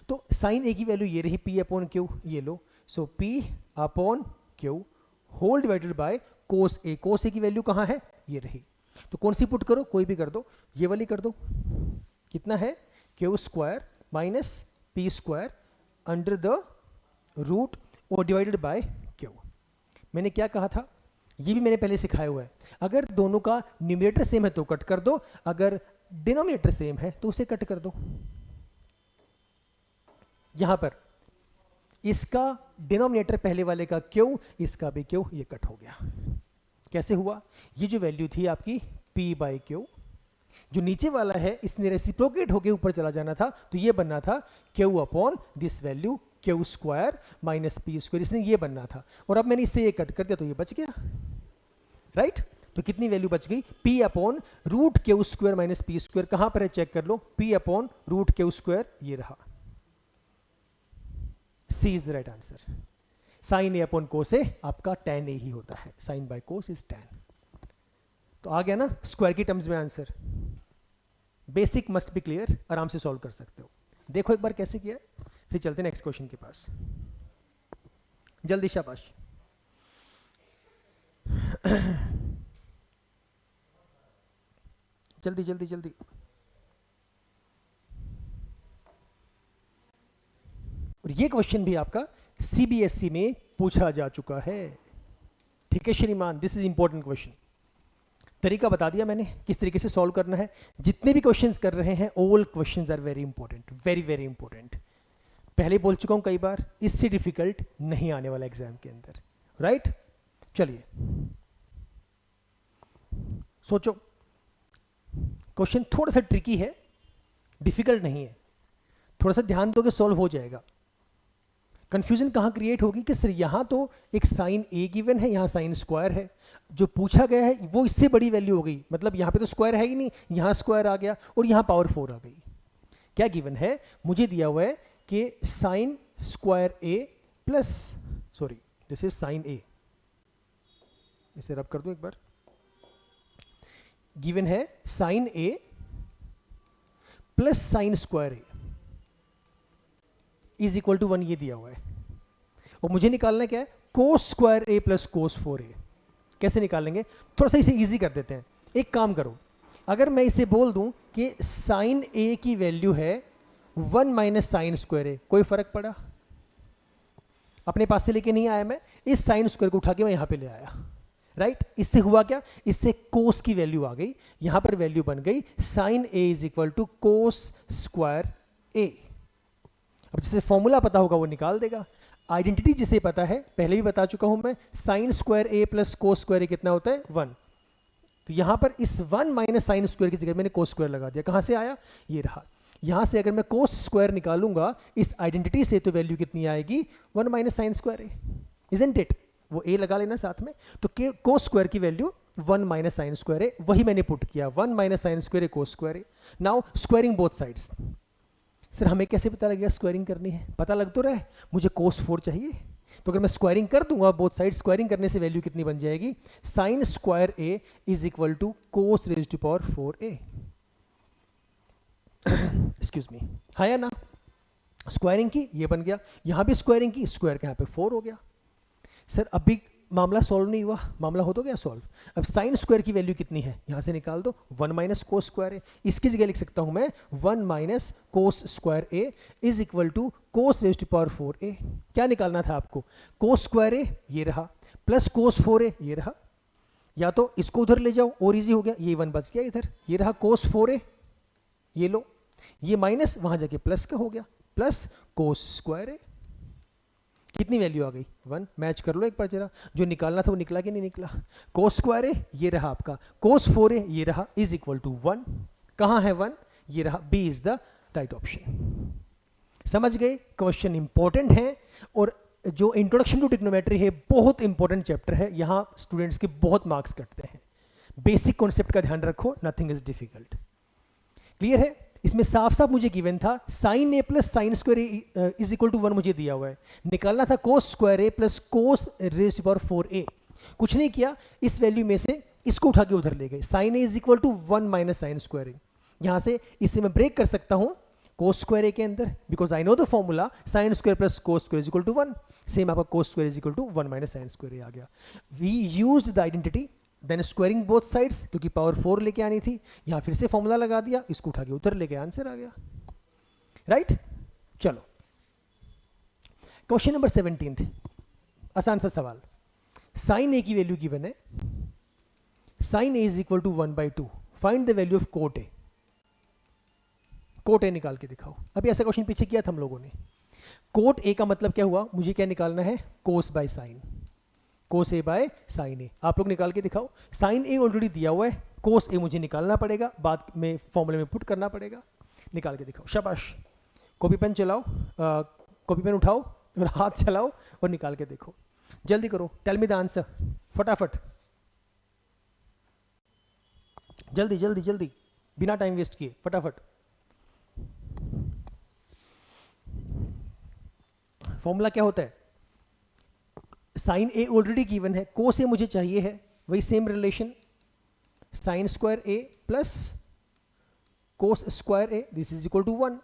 तो साइन ए की वैल्यू ये रही p अपॉन क्यू, ये लो, सो p upon Q whole divided by cos A. Cos A की वैल्यू कहां है? ये रही, तो कौन सी पुट करो? कोई भी कर दो, ये वाली कर दो। कितना है? Q square minus P square under the root और डिवाइडेड बाय क्यू। मैंने क्या कहा था? ये भी मैंने पहले सिखाया हुआ है, अगर दोनों का न्यूमरेटर सेम है तो कट कर दो, अगर डिनोमिनेटर सेम है तो उसे कट कर दो। यहां पर इसका डिनोमिनेटर पहले वाले का क्यू, इसका भी क्यू, ये कट हो गया। कैसे हुआ? ये जो वैल्यू थी आपकी p बाई क्यू, जो नीचे वाला है इसने रेसिप्रोकेट होके ऊपर चला जाना था, तो ये बनना था Q upon this value Q square minus P square, इसने ये बनना था, और अब मैंने इससे ये कट कर दिया तो ये बच गया, राइट? तो कितनी वैल्यू बच गई? p upon root Q square minus P square, कहां पर है चेक कर लो, p upon root Q square, ये रहा। C is the right answer. Sine A upon cos A आपका tan ए ही होता है, sine by cos is tan। तो आ गया ना स्क्वायर की टर्म्स में answer. Basic must be clear, आराम से सॉल्व कर सकते हो। देखो एक बार कैसे किया है, फिर चलते नेक्स्ट क्वेश्चन के पास। जल्दी, शाबाश। जल्दी जल्दी जल्दी। और ये क्वेश्चन भी आपका सीबीएसई में पूछा जा चुका है, ठीक है श्रीमान? This is important question. तरीका बता दिया मैंने किस तरीके से सॉल्व करना है। जितने भी क्वेश्चंस कर रहे हैं, all questions are very important, very very important. पहले बोल चुका हूं कई बार, इससे डिफिकल्ट नहीं आने वाला एग्जाम के अंदर, राइट? चलिए सोचो, क्वेश्चन थोड़ा सा ट्रिकी है, डिफिकल्ट नहीं है, थोड़ा सा ध्यान दोगे सॉल्व हो जाएगा। कंफ्यूजन कहां क्रिएट होगी कि सर यहां तो एक साइन ए गिवन है, यहां साइन स्क्वायर है, जो पूछा गया है वो इससे बड़ी वैल्यू हो गई, मतलब यहां पे तो स्क्वायर है ही नहीं, यहां स्क्वायर आ गया और यहां पावर 4 आ गई। क्या गिवन है? मुझे दिया हुआ है कि sine square A plus, sorry this is sine A, इसे रब कर दो एक बार, गिवन है sine A plus sine square A is equal to 1, ये दिया हुआ है, और मुझे निकालना क्या है, cos square A plus cos 4a। कैसे निकालेंगे, थोड़ा सा इसे इजी कर देते हैं। एक काम करो, अगर मैं इसे बोल दूं कि साइन ए की वैल्यू है 1 माइनस साइन स्क्वायर ए, कोई फर्क पड़ा? अपने पास से लेके नहीं आया मैं, इस साइन स्क्वायर को उठा के मैं यहां पे ले आया, राइट। इससे हुआ क्या, इससे कोस की वैल्यू आ गई, यहां पर वैल्यू बन गई sine A is equal to cos square A. अब जिसे फॉर्मूला पता होगा वो निकाल देगा। आइडेंटिटी जिसे पता है, पहले भी बता चुका हूं मैं, sign square A plus cos square ए कितना होता है, 1। तो यहां पर इस 1 माइनस साइन स्क्वायर की जगह मैंने कोस स्क्वायर लगा दिया। कहां से आया, ये रहा। यहां से अगर मैं कोस स्क्वायर निकालूंगा इस आइडेंटिटी से, तो वैल्यू कितनी आएगी, 1 minus sine square A, isn't it. वो ए लगा लेना साथ में, तो कोस स्क्वायर की value 1 minus sine square A, वही मैंने पुट किया, 1 minus sine square A cos square A. Now squaring both sides. Sir हमें कैसे पता लगेगा स्क्वायरिंग करनी है, पता लग तो रहा है, मुझे कोस 4 चाहिए, तो अगर मैं स्क्वायरिंग कर दूंगा बोथ साइड, स्क्वायरिंग करने से वैल्यू कितनी बन जाएगी, sine square A is equal to cos raise to power 4a। Excuse me, हाँ या ना, स्क्वायरिंग की, ये बन गया, यहां भी स्क्वायरिंग की, स्क्वायर का यहां पे 4 हो गया। सर अभी मामला सॉल्व नहीं हुआ, मामला हो तो गया सॉल्व। अब साइन स्क्वायर की वैल्यू कितनी है, यहां से निकाल दो, 1 माइनस कोस स्क्वायर ए। इसकी जगह लिख सकता हूं मैं 1 minus cos square A is equal to cos raise to power 4a। क्या निकालना था आपको, कोस स्क्वायर ए ये रहा, प्लस कोस 4a ये रहा, या तो इसको उधर ले जाओ और इजी हो गया, ये 1 बच गया इधर, ये रहा कोस 4a, ये लो, ये माइनस वहां जाके प्लस का हो गया, प्लस कोस स्क्वायर ए। कितनी वैल्यू आ गई, 1। मैच कर लो एक बार जरा, जो निकालना था वो निकला कि नहीं निकला। कोस स्क्वायर ए ये रहा आपका, कोस 4a ये रहा, इज इक्वल टू 1। कहां है 1, ये रहा, B is the right option. समझ गए, क्वेश्चन इंपॉर्टेंट है, और जो इंट्रोडक्शन टू ट्रिग्नोमेट्री है बहुत इंपॉर्टेंट चैप्टर है, यहां स्टूडेंट्स के बहुत मार्क्स कटते हैं। बेसिक कॉन्सेप्ट का ध्यान रखो, नथिंग इज डिफिकल्ट। क्लियर है, इसमें साफ साफ मुझे गिवन था sine A plus sine square A is equal to 1 मुझे दिया हुआ है, निकालना था cos square A plus cos raise to power 4a। कुछ नहीं किया, इस वैल्यू में से इसको उठा के उधर ले गए, sine A is equal to 1 minus sine square A. यहां से इसे मैं ब्रेक कर सकता हूं कोस स्क्वायर ए के अंदर, because I know the formula sine square plus cos square is equal to 1। Same आपका cos square is equal to 1 minus sine square A आ गया। We used the identity, then squaring both sides, क्योंकि power 4 लेके आनी थी, यहां फिर से फॉर्मूला लगा दिया, इसको उठा के उधर लेके आंसर आ गया, राइट। चलो क्वेश्चन नंबर 17, आसान सा सवाल। साइन ए की वैल्यू गिवन है, sine A is equal to 1/2, find the value of cot A. Cot A निकाल के दिखाओ। अभी ऐसा क्वेश्चन पीछे किया था हम लोगों ने। कोट ए का मतलब क्या हुआ, मुझे क्या निकालना है, cos by sine, cos A by sine A. आप लोग निकाल के दिखाओ। साइन ए ऑलरेडी दिया हुआ है, कोस ए मुझे निकालना पड़ेगा, बाद में फॉर्मूले में पुट करना पड़ेगा। निकाल के दिखाओ, शाबाश। कॉपी पेन चलाओ, कॉपी पेन उठाओ और हाथ चलाओ और निकाल के देखो, जल्दी करो। टेल मी द आंसर, फटाफट, जल्दी जल्दी जल्दी, बिना टाइम वेस्ट किए, फटाफट। फॉर्मूला क्या होता है, साइन ए ऑलरेडी गिवन है, कोस ए मुझे चाहिए है, वही same relation, sine square A plus cos square A, this is equal to 1,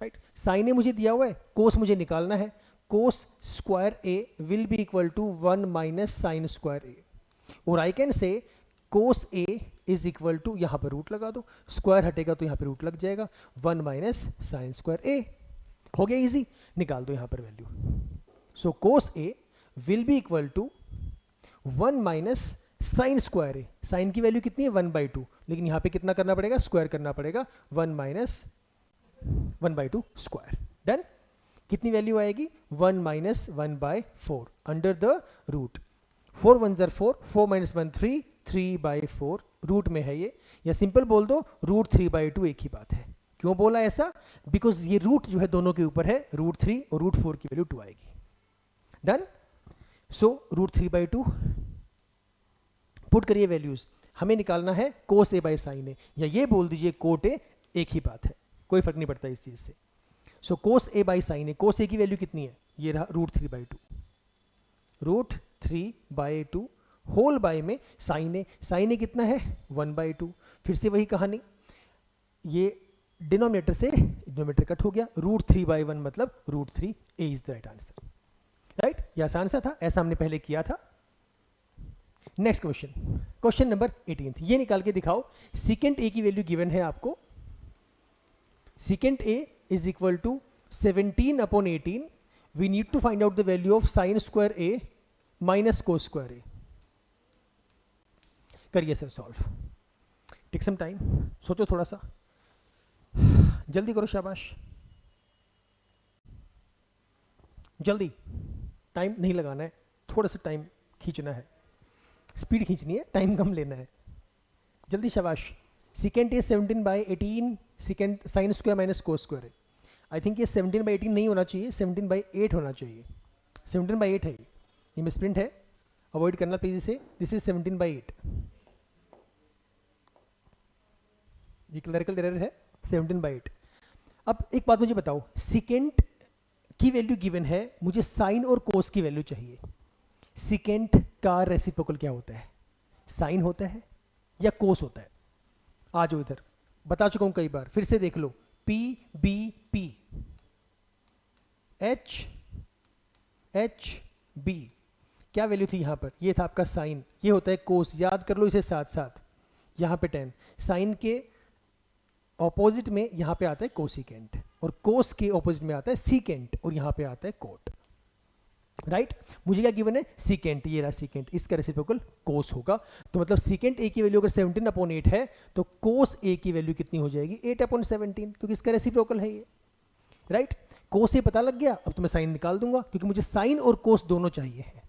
right. Sine A मुझे दिया हुआ है, कोस मुझे निकालना है, cos square A will be equal to 1 minus sine square A, और I can say cos A is equal to, यहां पर रूट लगा दो, स्क्वायर हटेगा तो यहां पर रूट लग जाएगा, 1 माइनस साइन स्क्वायर ए। हो गया इजी, निकाल दो यहां पर value. So cos A will be equal to 1 minus sine square A. Sine की वैल्यू कितनी है, 1/2, लेकिन यहां पे कितना करना पड़ेगा, स्क्वायर करना पड़ेगा, 1 माइनस 1/2 स्क्वायर। डन। कितनी वैल्यू आएगी, 1 माइनस 1/4 अंडर द रूट, 4 1 ज़र 4, 4 माइनस 1 3, 3/4 रूट में है ये, या सिंपल बोल दो रूट 3/2 एक ही बात है। क्यों बोला ऐसा, बिकॉज ये रूट जो है दोनों के ऊपर है, रूट 3 और रूट 4 की वैल्यू 2 आएगी। डन। सो रूट 3/2 पुट करिए वैल्यूज, हमें निकालना है कोस ए बाय साइन ए, या ये बोल दीजिए कोट ए, एक ही बात है, कोई फर्क नहीं पड़ता इस चीज से। सो cos A by sine A, cos A की वैल्यू कितनी है, ये रहा रूट 3/2, रूट 3/2 होल बाय में साइन ए, साइन ए कितना है 1/2, फिर से वही कहानी, ये डिनोमिनेटर से डिनोमिनेटर कट हो गया, √3/1 मतलब √3, A is the right answer. Right, ये आसान सा था, ऐसा हमने पहले किया था। नेक्स्ट क्वेश्चन, क्वेश्चन नंबर 18, ये निकाल के दिखाओ। सीकेंट ए की वैल्यू गिवन है आपको, secant A is equal to 17/18, we need to find out the value of sine square A minus cos square A. करिए sir solve, take some time, सोचो थोड़ा सा, जल्दी करो, शाबाश, जल्दी, टाइम नहीं लगाना है, थोड़ा सा टाइम खींचना है, स्पीड खींचनी है, टाइम कम लेना है, जल्दी, शाबाश। Secant A 17/18, secant sine square minus cos square है। आई थिंक ये 17/18 नहीं होना चाहिए, 17/8 होना चाहिए, 17/8 है ये मिसप्रिंट है, अवॉइड करना प्लीज इसे, दिस इज 17/8, ये क्लरिकल एरर है, 17/8। अब एक बात मुझे बताओ, सीकेंट की वैल्यू गिवन है, मुझे साइन और कोस की वैल्यू चाहिए। सीकेंट का रेसिप्रोकल क्या होता है, साइन होता है या कोस होता है? आ जाओ इधर, बता चुका हूं कई बार, फिर से देख लो, P B P, H H B, क्या वैल्यू थी यहां पर? ये था आपका साइन, ये होता है कोस, याद कर लो इसे साथ साथ, यहां पे 10, साइन के ऑपोजिट में यहां पे आता है कोसिकेंट, और कोस के ऑपोजिट में आता है सीकेंट, और यहां पे आता है कोट। राइट, मुझे क्या गिवन है? सीकेंट, ये रहा सीकेंट, इसका रेसिप्रोकल कोस होगा, तो मतलब सीकेंट ए की वैल्यू अगर 17/8 है तो कोस ए की वैल्यू कितनी हो जाएगी? 8/17, क्योंकि इसका रेसिप्रोकल है ये। राइट, कोस ए पता लग गया, अब तो मैं साइन निकाल दूंगा, क्योंकि मुझे साइन और कोस दोनों चाहिए है।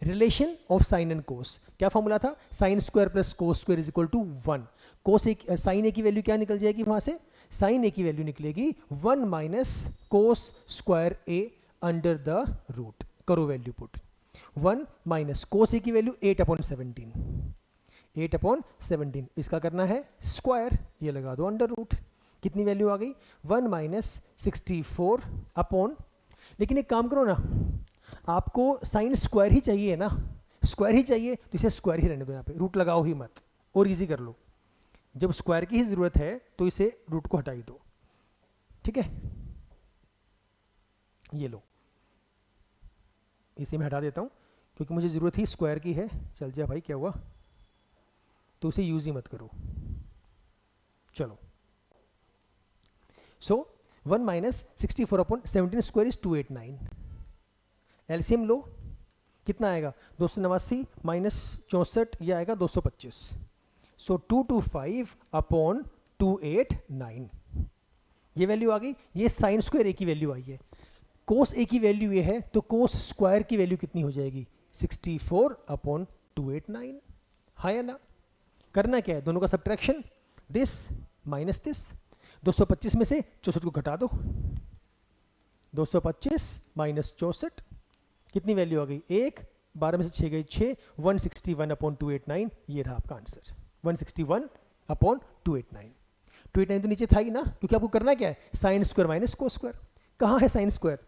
Relation of sine and cos, क्या फॉर्मूला था? Sine square plus cos square is equal to 1। Cos A, sine ए की वैल्यू क्या निकल जाएगी वहां से? साइन ए की वैल्यू निकलेगी 1 minus cos square A under the root. करो value put, 1 minus cos A की वैल्यू 8/17, 8/17, इसका करना है स्क्वायर, ये लगा दो अंडर रूट, कितनी वैल्यू आ गई? 1 माइनस 64 अपॉन, लेकिन एक काम करो ना, आपको साइन स्क्वायर ही चाहिए ना, स्क्वायर ही चाहिए तो इसे स्क्वायर ही रहने दो, यहाँ पे रूट लगाओ ही मत, और इजी कर लो, जब स्क्वायर की ही जरूरत है तो इसे रूट को हटा ही दो, ठीक है? ये लो, इसे मैं हटा देता हूँ, क्योंकि मुझे ज़रूरत ही स्क्वायर की है। चल जा भाई, क्या हुआ? तो उसे यूज़ ही मत करो, चलो। सो 1 माइनस 64/17 स्क्वायर इज 289, एलसीएम लो, कितना आएगा? 289 माइनस 64, ये आएगा 225, सो 225/289, ये वैल्यू आ गई। ये साइन स्क्वायर ए की वैल्यू आई है, कोस ए की वैल्यू ये है, तो कोस स्क्वायर की वैल्यू कितनी हो जाएगी? 64/289, हाँ या ना? करना क्या है? दोनों का सब्ट्रैक्शन, दिस माइनस दिस, 225 में से 64 को घटा दो, 225 माइनस 64, कितनी वैल्यू आ गई? 1, 12 में से 6 गई 6, 161/289, ये रहा आपका आंसर, 161/289। 289 तो नीचे था ही ना, क्योंकि आपको करना क्या है? Sign square minus cos square. कहाँ है साइन स्क्वायर?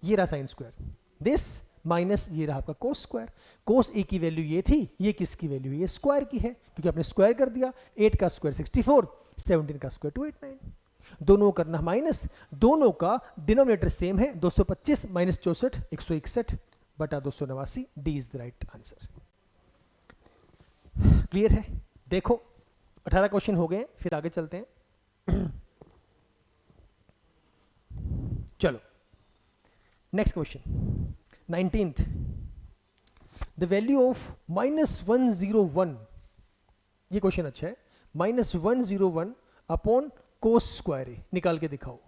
ये रहा साइन स्क्वायर, दिस माइनस ये रहा आपका कोस स्क्वायर। कोस ए की वैल्यू ये थी, ये किसकी वैल्यू? ये स्क्वायर की है, क्योंकि आपने स्क्वायर कर दिया, 8 का स्क्वायर 64, 17 का स्क्वायर 289, दोनों करना माइनस, दोनों का डिनोमिनेटर सेम है, 225 minus 64 161/289, D is the right answer. Clear है? देखो 18 क्वेश्चन हो गए, फिर आगे चलते हैं। चलो next question 19th, the value of -101, ये क्वेश्चन अच्छा है, -101 कोस स्क्वायर ए निकाल के दिखाओ,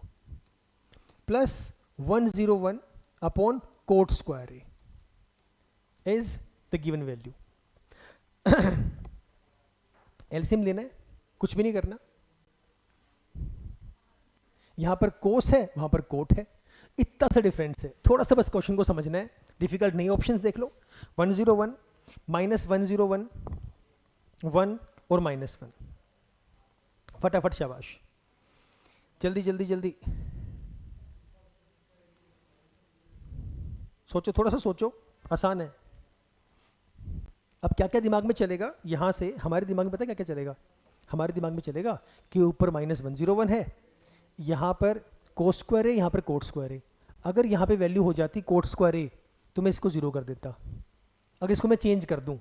plus 101 coat square A is the given value. LCM लेना है, कुछ भी नहीं करना, यहां पर कोस है, वहां पर कोट है, इतना सा डिफरेंस है, थोड़ा सा बस क्वेश्चन को समझना है, डिफिकल्ट नहीं। ऑप्शंस देख लो, 101 -101 1 और -1, फटाफट शाबाश, जल्दी जल्दी जल्दी सोचो, थोड़ा सा सोचो, आसान है। अब क्या क्या दिमाग में चलेगा, यहां से हमारे दिमाग में पता है क्या क्या चलेगा? हमारे दिमाग में चलेगा कि ऊपर -101 है, यहाँ पर कोस स्क्वायर है, यहाँ पर कोट स्क्वायर है। अगर यहाँ पे वैल्यू हो जाती कोट स्क्वायर ए तो मैं इसको 0 कर देता। अगर इसको मैं चेंज कर दूँ,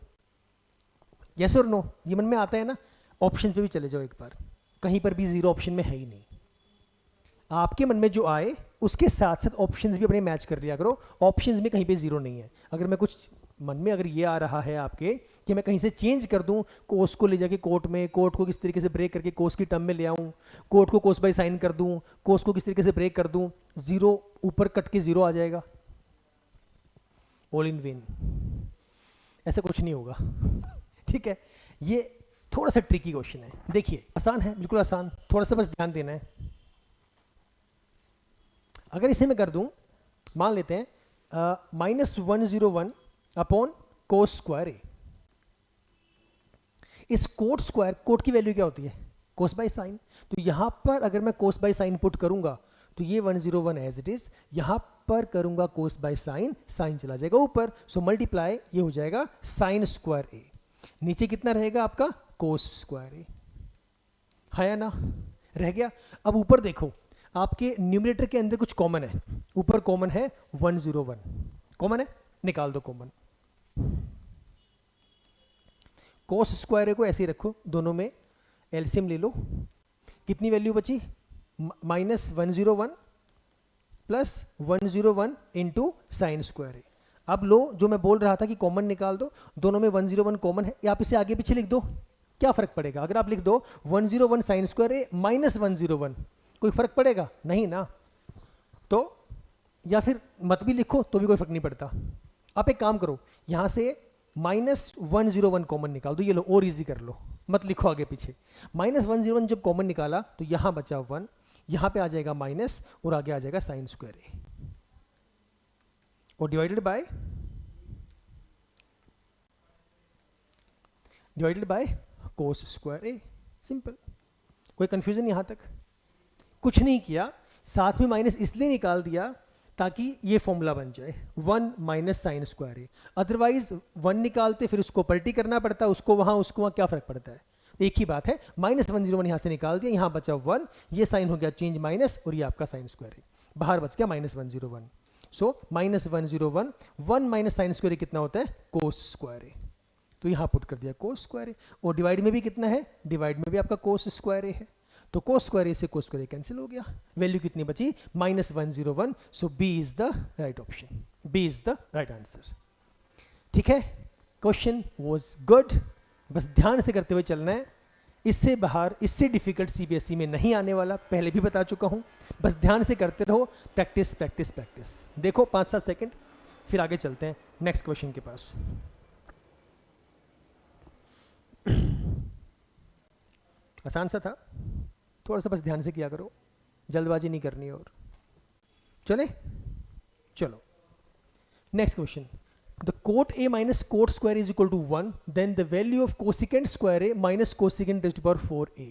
यस और नो, ये मन में आता है ना। ऑप्शन पे भी चले जाओ एक बार, कहीं पर भी 0 ऑप्शन में है ही नहीं। आपके मन में जो आए उसके साथ साथ ऑप्शंस भी अपने मैच कर लिया करो। ऑप्शंस में कहीं पे 0 नहीं है। अगर मैं कुछ मन में अगर ये आ रहा है आपके कि मैं कहीं से चेंज कर दूं, कोस को ले जाके कोट में, कोट को किस तरीके से ब्रेक करके कोस की टर्म में ले आऊं, कोट को कोस बाय साइन कर दूं, कोस को किस तरीके से ब्रेक कर दूं, 0 ऊपर कट के 0 आ जाएगा। ऑल इन वेन, ऐसा कुछ नहीं होगा। ठीक है, ये थोड़ा सा ट्रिकी क्वेश्चन है। देखिए आसान है, बिल्कुल आसान, थोड़ा सा बस ध्यान देना है। अगर इसे मैं कर दूं, मान लेते हैं -101 अपॉन कोस स्क्वायर ए। इस कोट स्क्वायर, कोट की वैल्यू क्या होती है? Cos by sign. तो यहां पर अगर मैं कोस बाय साइन पुट करूंगा तो ये 101 एज इट इज, यहां पर करूंगा कोस बाय साइन, साइन चला जाएगा ऊपर, सो मल्टीप्लाई ये हो जाएगा साइन स्क्वायर ए। नीचे कितना रहेगा आपका? कोस स्क्वायर ए, है या ना? रह गया। अब ऊपर देखो, आपके न्यूमरेटर के अंदर कुछ कॉमन है। ऊपर कॉमन है 101, कॉमन है, निकाल दो कॉमन। कोस स्क्वायर को ऐसे ही रखो, दोनों में एलसीएम ले लो। कितनी वैल्यू बची? -101 प्लस 101 इंटू साइन स्क्वायर। अब लो, जो मैं बोल रहा था कि कॉमन निकाल दो, दोनों में 101 कॉमन है, आप इसे आगे पीछे लिख दो, क्या फर्क पड़ेगा? अगर आप लिख दो 101 साइन स्क्वायर ए -101, कोई फर्क पड़ेगा? नहीं ना। तो या फिर मत भी लिखो तो भी कोई फर्क नहीं पड़ता। आप एक काम करो, यहां से -101 कॉमन निकाल दो, ये लो, और इजी कर लो, मत लिखो आगे पीछे। -101 जब कॉमन निकाला तो यहां बचा 1, यहां पे आ जाएगा माइनस और आगे आ जाएगा साइन स्क्वायर ए, और divided by cos square A. Simple. कोई कंफ्यूजन यहां तक? कुछ नहीं किया, साथ में माइनस इसलिए निकाल दिया ताकि ये फॉर्मूला बन जाए 1 माइनस साइन स्क्वायर ए। अदरवाइज 1 निकालते फिर उसको पलटी करना पड़ता, उसको वहां क्या फर्क पड़ता है? एक ही बात है। -101 यहां से निकाल दिया, यहां बचा 1, ये साइन हो गया चेंज माइनस, और ये आपका साइन स्क्वायर ए, बाहर बच गया -101। सो -101, 1 माइनस साइन स्क्वायर कितना होता है? कोस स्क्वायर ए। तो यहां पुट कर दिया कोस स्क्वायर ए, और डिवाइड में भी कितना है? डिवाइड में भी आपका कोस स्क्वायर ए है, तो कोस स्क्वायर ए से कोस स्क्वायर ए कैंसिल हो गया। वैल्यू कितनी बची? -101। So B is the right option, B is the right answer. ठीक है, क्वेश्चन वाज गुड, बस ध्यान से करते हुए चलना है। इससे बाहर, इससे डिफिकल्ट सीबीएसई में नहीं आने वाला, पहले भी बता चुका हूं। बस ध्यान से करते रहो, प्रैक्टिस प्रैक्टिस प्रैक्टिस। देखो 5-7 सेकंड, फिर आगे चलते हैं नेक्स्ट क्वेश्चन के पास। आसान सा था, थोड़ा सा बस ध्यान से किया करो, जल्दबाजी नहीं करनी। और चले, चलो next question. The cot A minus cot square is equal to 1, then the value of cosecant square A minus cosecant raised to power 4a।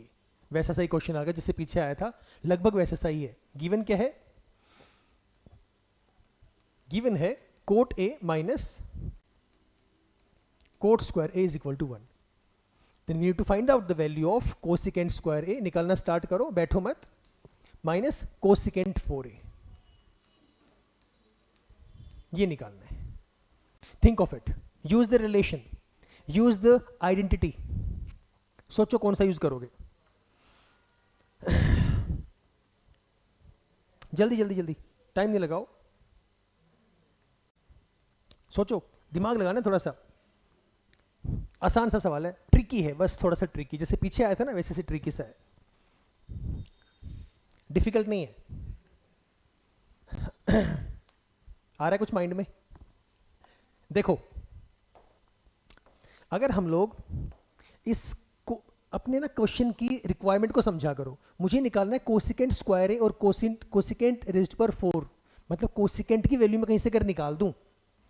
वैसा सही क्वेश्चन आ गया जिससे पीछे आया था, लगभग वैसा सही है। गिवन क्या है? गिवन है cot A minus cot square A is equal to 1। Then we need to find out the value of cosecant square a। निकालना स्टार्ट करो, बैठो मत। माइनस कोसिकेंट 4a, ये निकालना है। Think of it, use the relation, use the identity. सोचो कौन सा यूज करोगे। जल्दी जल्दी जल्दी, टाइम नहीं लगाओ, सोचो, दिमाग लगाना थोड़ा सा। आसान सा सवाल है, ट्रिकी है, बस थोड़ा सा ट्रिकी, जैसे पीछे आया था ना वैसे से ट्रिकी सा है, डिफिकल्ट नहीं है। आ रहा है कुछ माइंड में? देखो, अगर हम लोग इसको अपने ना क्वेश्चन की रिक्वायरमेंट को समझा करो। मुझे निकालना है कोसिकेंट स्क्वायर ए और कोसिकेंट रेज़्ड पावर 4, मतलब कोसिकेंट की वैल्यू मैं कहीं से अगर निकाल दूं,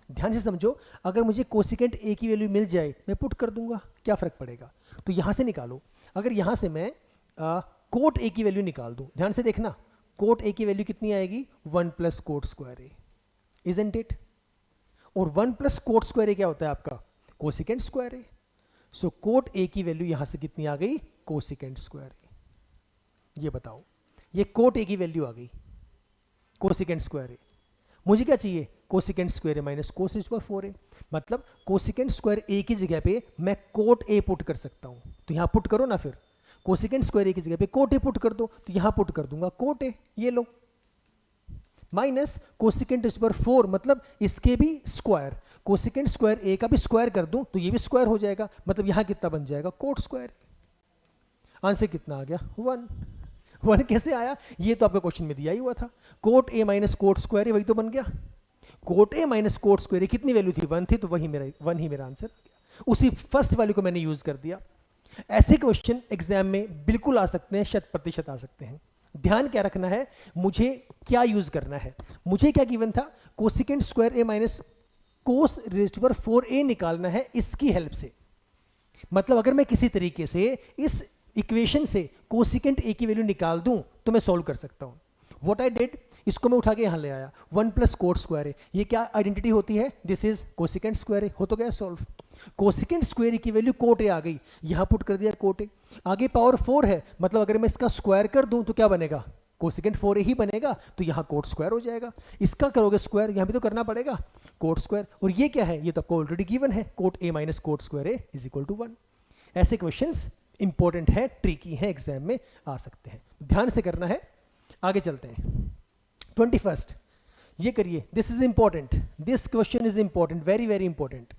ध्यान से समझो, अगर मुझे कोसिकेंट ए की वैल्यू मिल जाए मैं पुट कर दूंगा, क्या फर्क पड़ेगा? तो यहां से निकालो। अगर यहां से मैं कोट ए की वैल्यू निकाल दूं, ध्यान से देखना, कोट ए की वैल्यू कितनी आएगी? 1 plus cot square A, isn't it? और 1 प्लस कोट स्क्वायर ए क्या होता है आपका? Cosecant square A. So cot A की वैल्यू यहां से कितनी आ गई? कोसिकेंट स्क्वायर ए। ये बताओ, ये कोट ए की वैल्यू आ गई, कोसिकेंट स्क्वायर ए। मुझे क्या चाहिए, cosecant square A minus cos square 4a। मतलब कोसिकेंट स्क्वायर ए की जगह पे मैं कोट ए पुट कर सकता हूं, तो यहां पुट करो ना, फिर कोसिकेंट स्क्वायर ए की जगह पे कोट ए पुट कर दो, तो यहां पुट कर दूंगा कोट ए, ये लो, माइनस कोसिकेंट स्क्वायर 4 मतलब इसके भी स्क्वायर, कोसिकेंट स्क्वायर ए का भी स्क्वायर कर दूं तो ये भी स्क्वायर हो जाएगा, मतलब यहां कितना बन जाएगा, कोट स्क्वायर। आंसर कितना आ गया, 1। 1 कैसे आया, ये तो आपका क्वेश्चन में दिया ही हुआ था, cot A minus cot square A, वही तो बन गया। Cot A minus cot square A कितनी वैल्यू थी, 1 थी, तो वही मेरा 1 ही मेरा आंसर आ गया। उसी फर्स्ट वैल्यू को मैंने यूज कर दिया। ऐसे क्वेश्चन एग्जाम में बिल्कुल आ सकते हैं, 100% आ सकते हैं। ध्यान क्या रखना है, मुझे क्या यूज करना है, मुझे क्या गिवन था, cosecant square A minus cos raised to power 4a निकालना है इसकी हेल्प से। मतलब अगर मैं किसी तरीके से इस इक्वेशन से कोसिकेंट ए की वैल्यू निकाल दूं तो मैं सॉल्व कर सकता हूं। व्हाट आई डिड, इसको मैं उठा के यहां ले आया, 1 प्लस कोट स्क्वायर ए, ये क्या आइडेंटिटी होती है, दिस इज कोसिकेंट स्क्वायर ए, हो तो गया सॉल्व। कोसिकेंट स्क्वायर ए की वैल्यू कोट ए आ गई, यहां पुट कर दिया कोट ए, आगे पावर 4 है, मतलब अगर मैं इसका स्क्वायर कर दूं तो क्या बनेगा, कोसिकेंट 4a ही बनेगा, तो यहां कोट स्क्वायर हो जाएगा। इसका करोगे स्क्वायर, यहां भी तो करना पड़ेगा, कोट स्क्वायर, और ये क्या है, ये तो आपको ऑलरेडी गिवन है, cot A minus cot square A is equal to 1। ऐसे क्वेश्चंस इंपॉर्टेंट है, ट्रिकी है, एग्जाम में आ सकते हैं, ध्यान से करना है। आगे चलते हैं, 21st ये करिए, this is important, this question is important, very very important.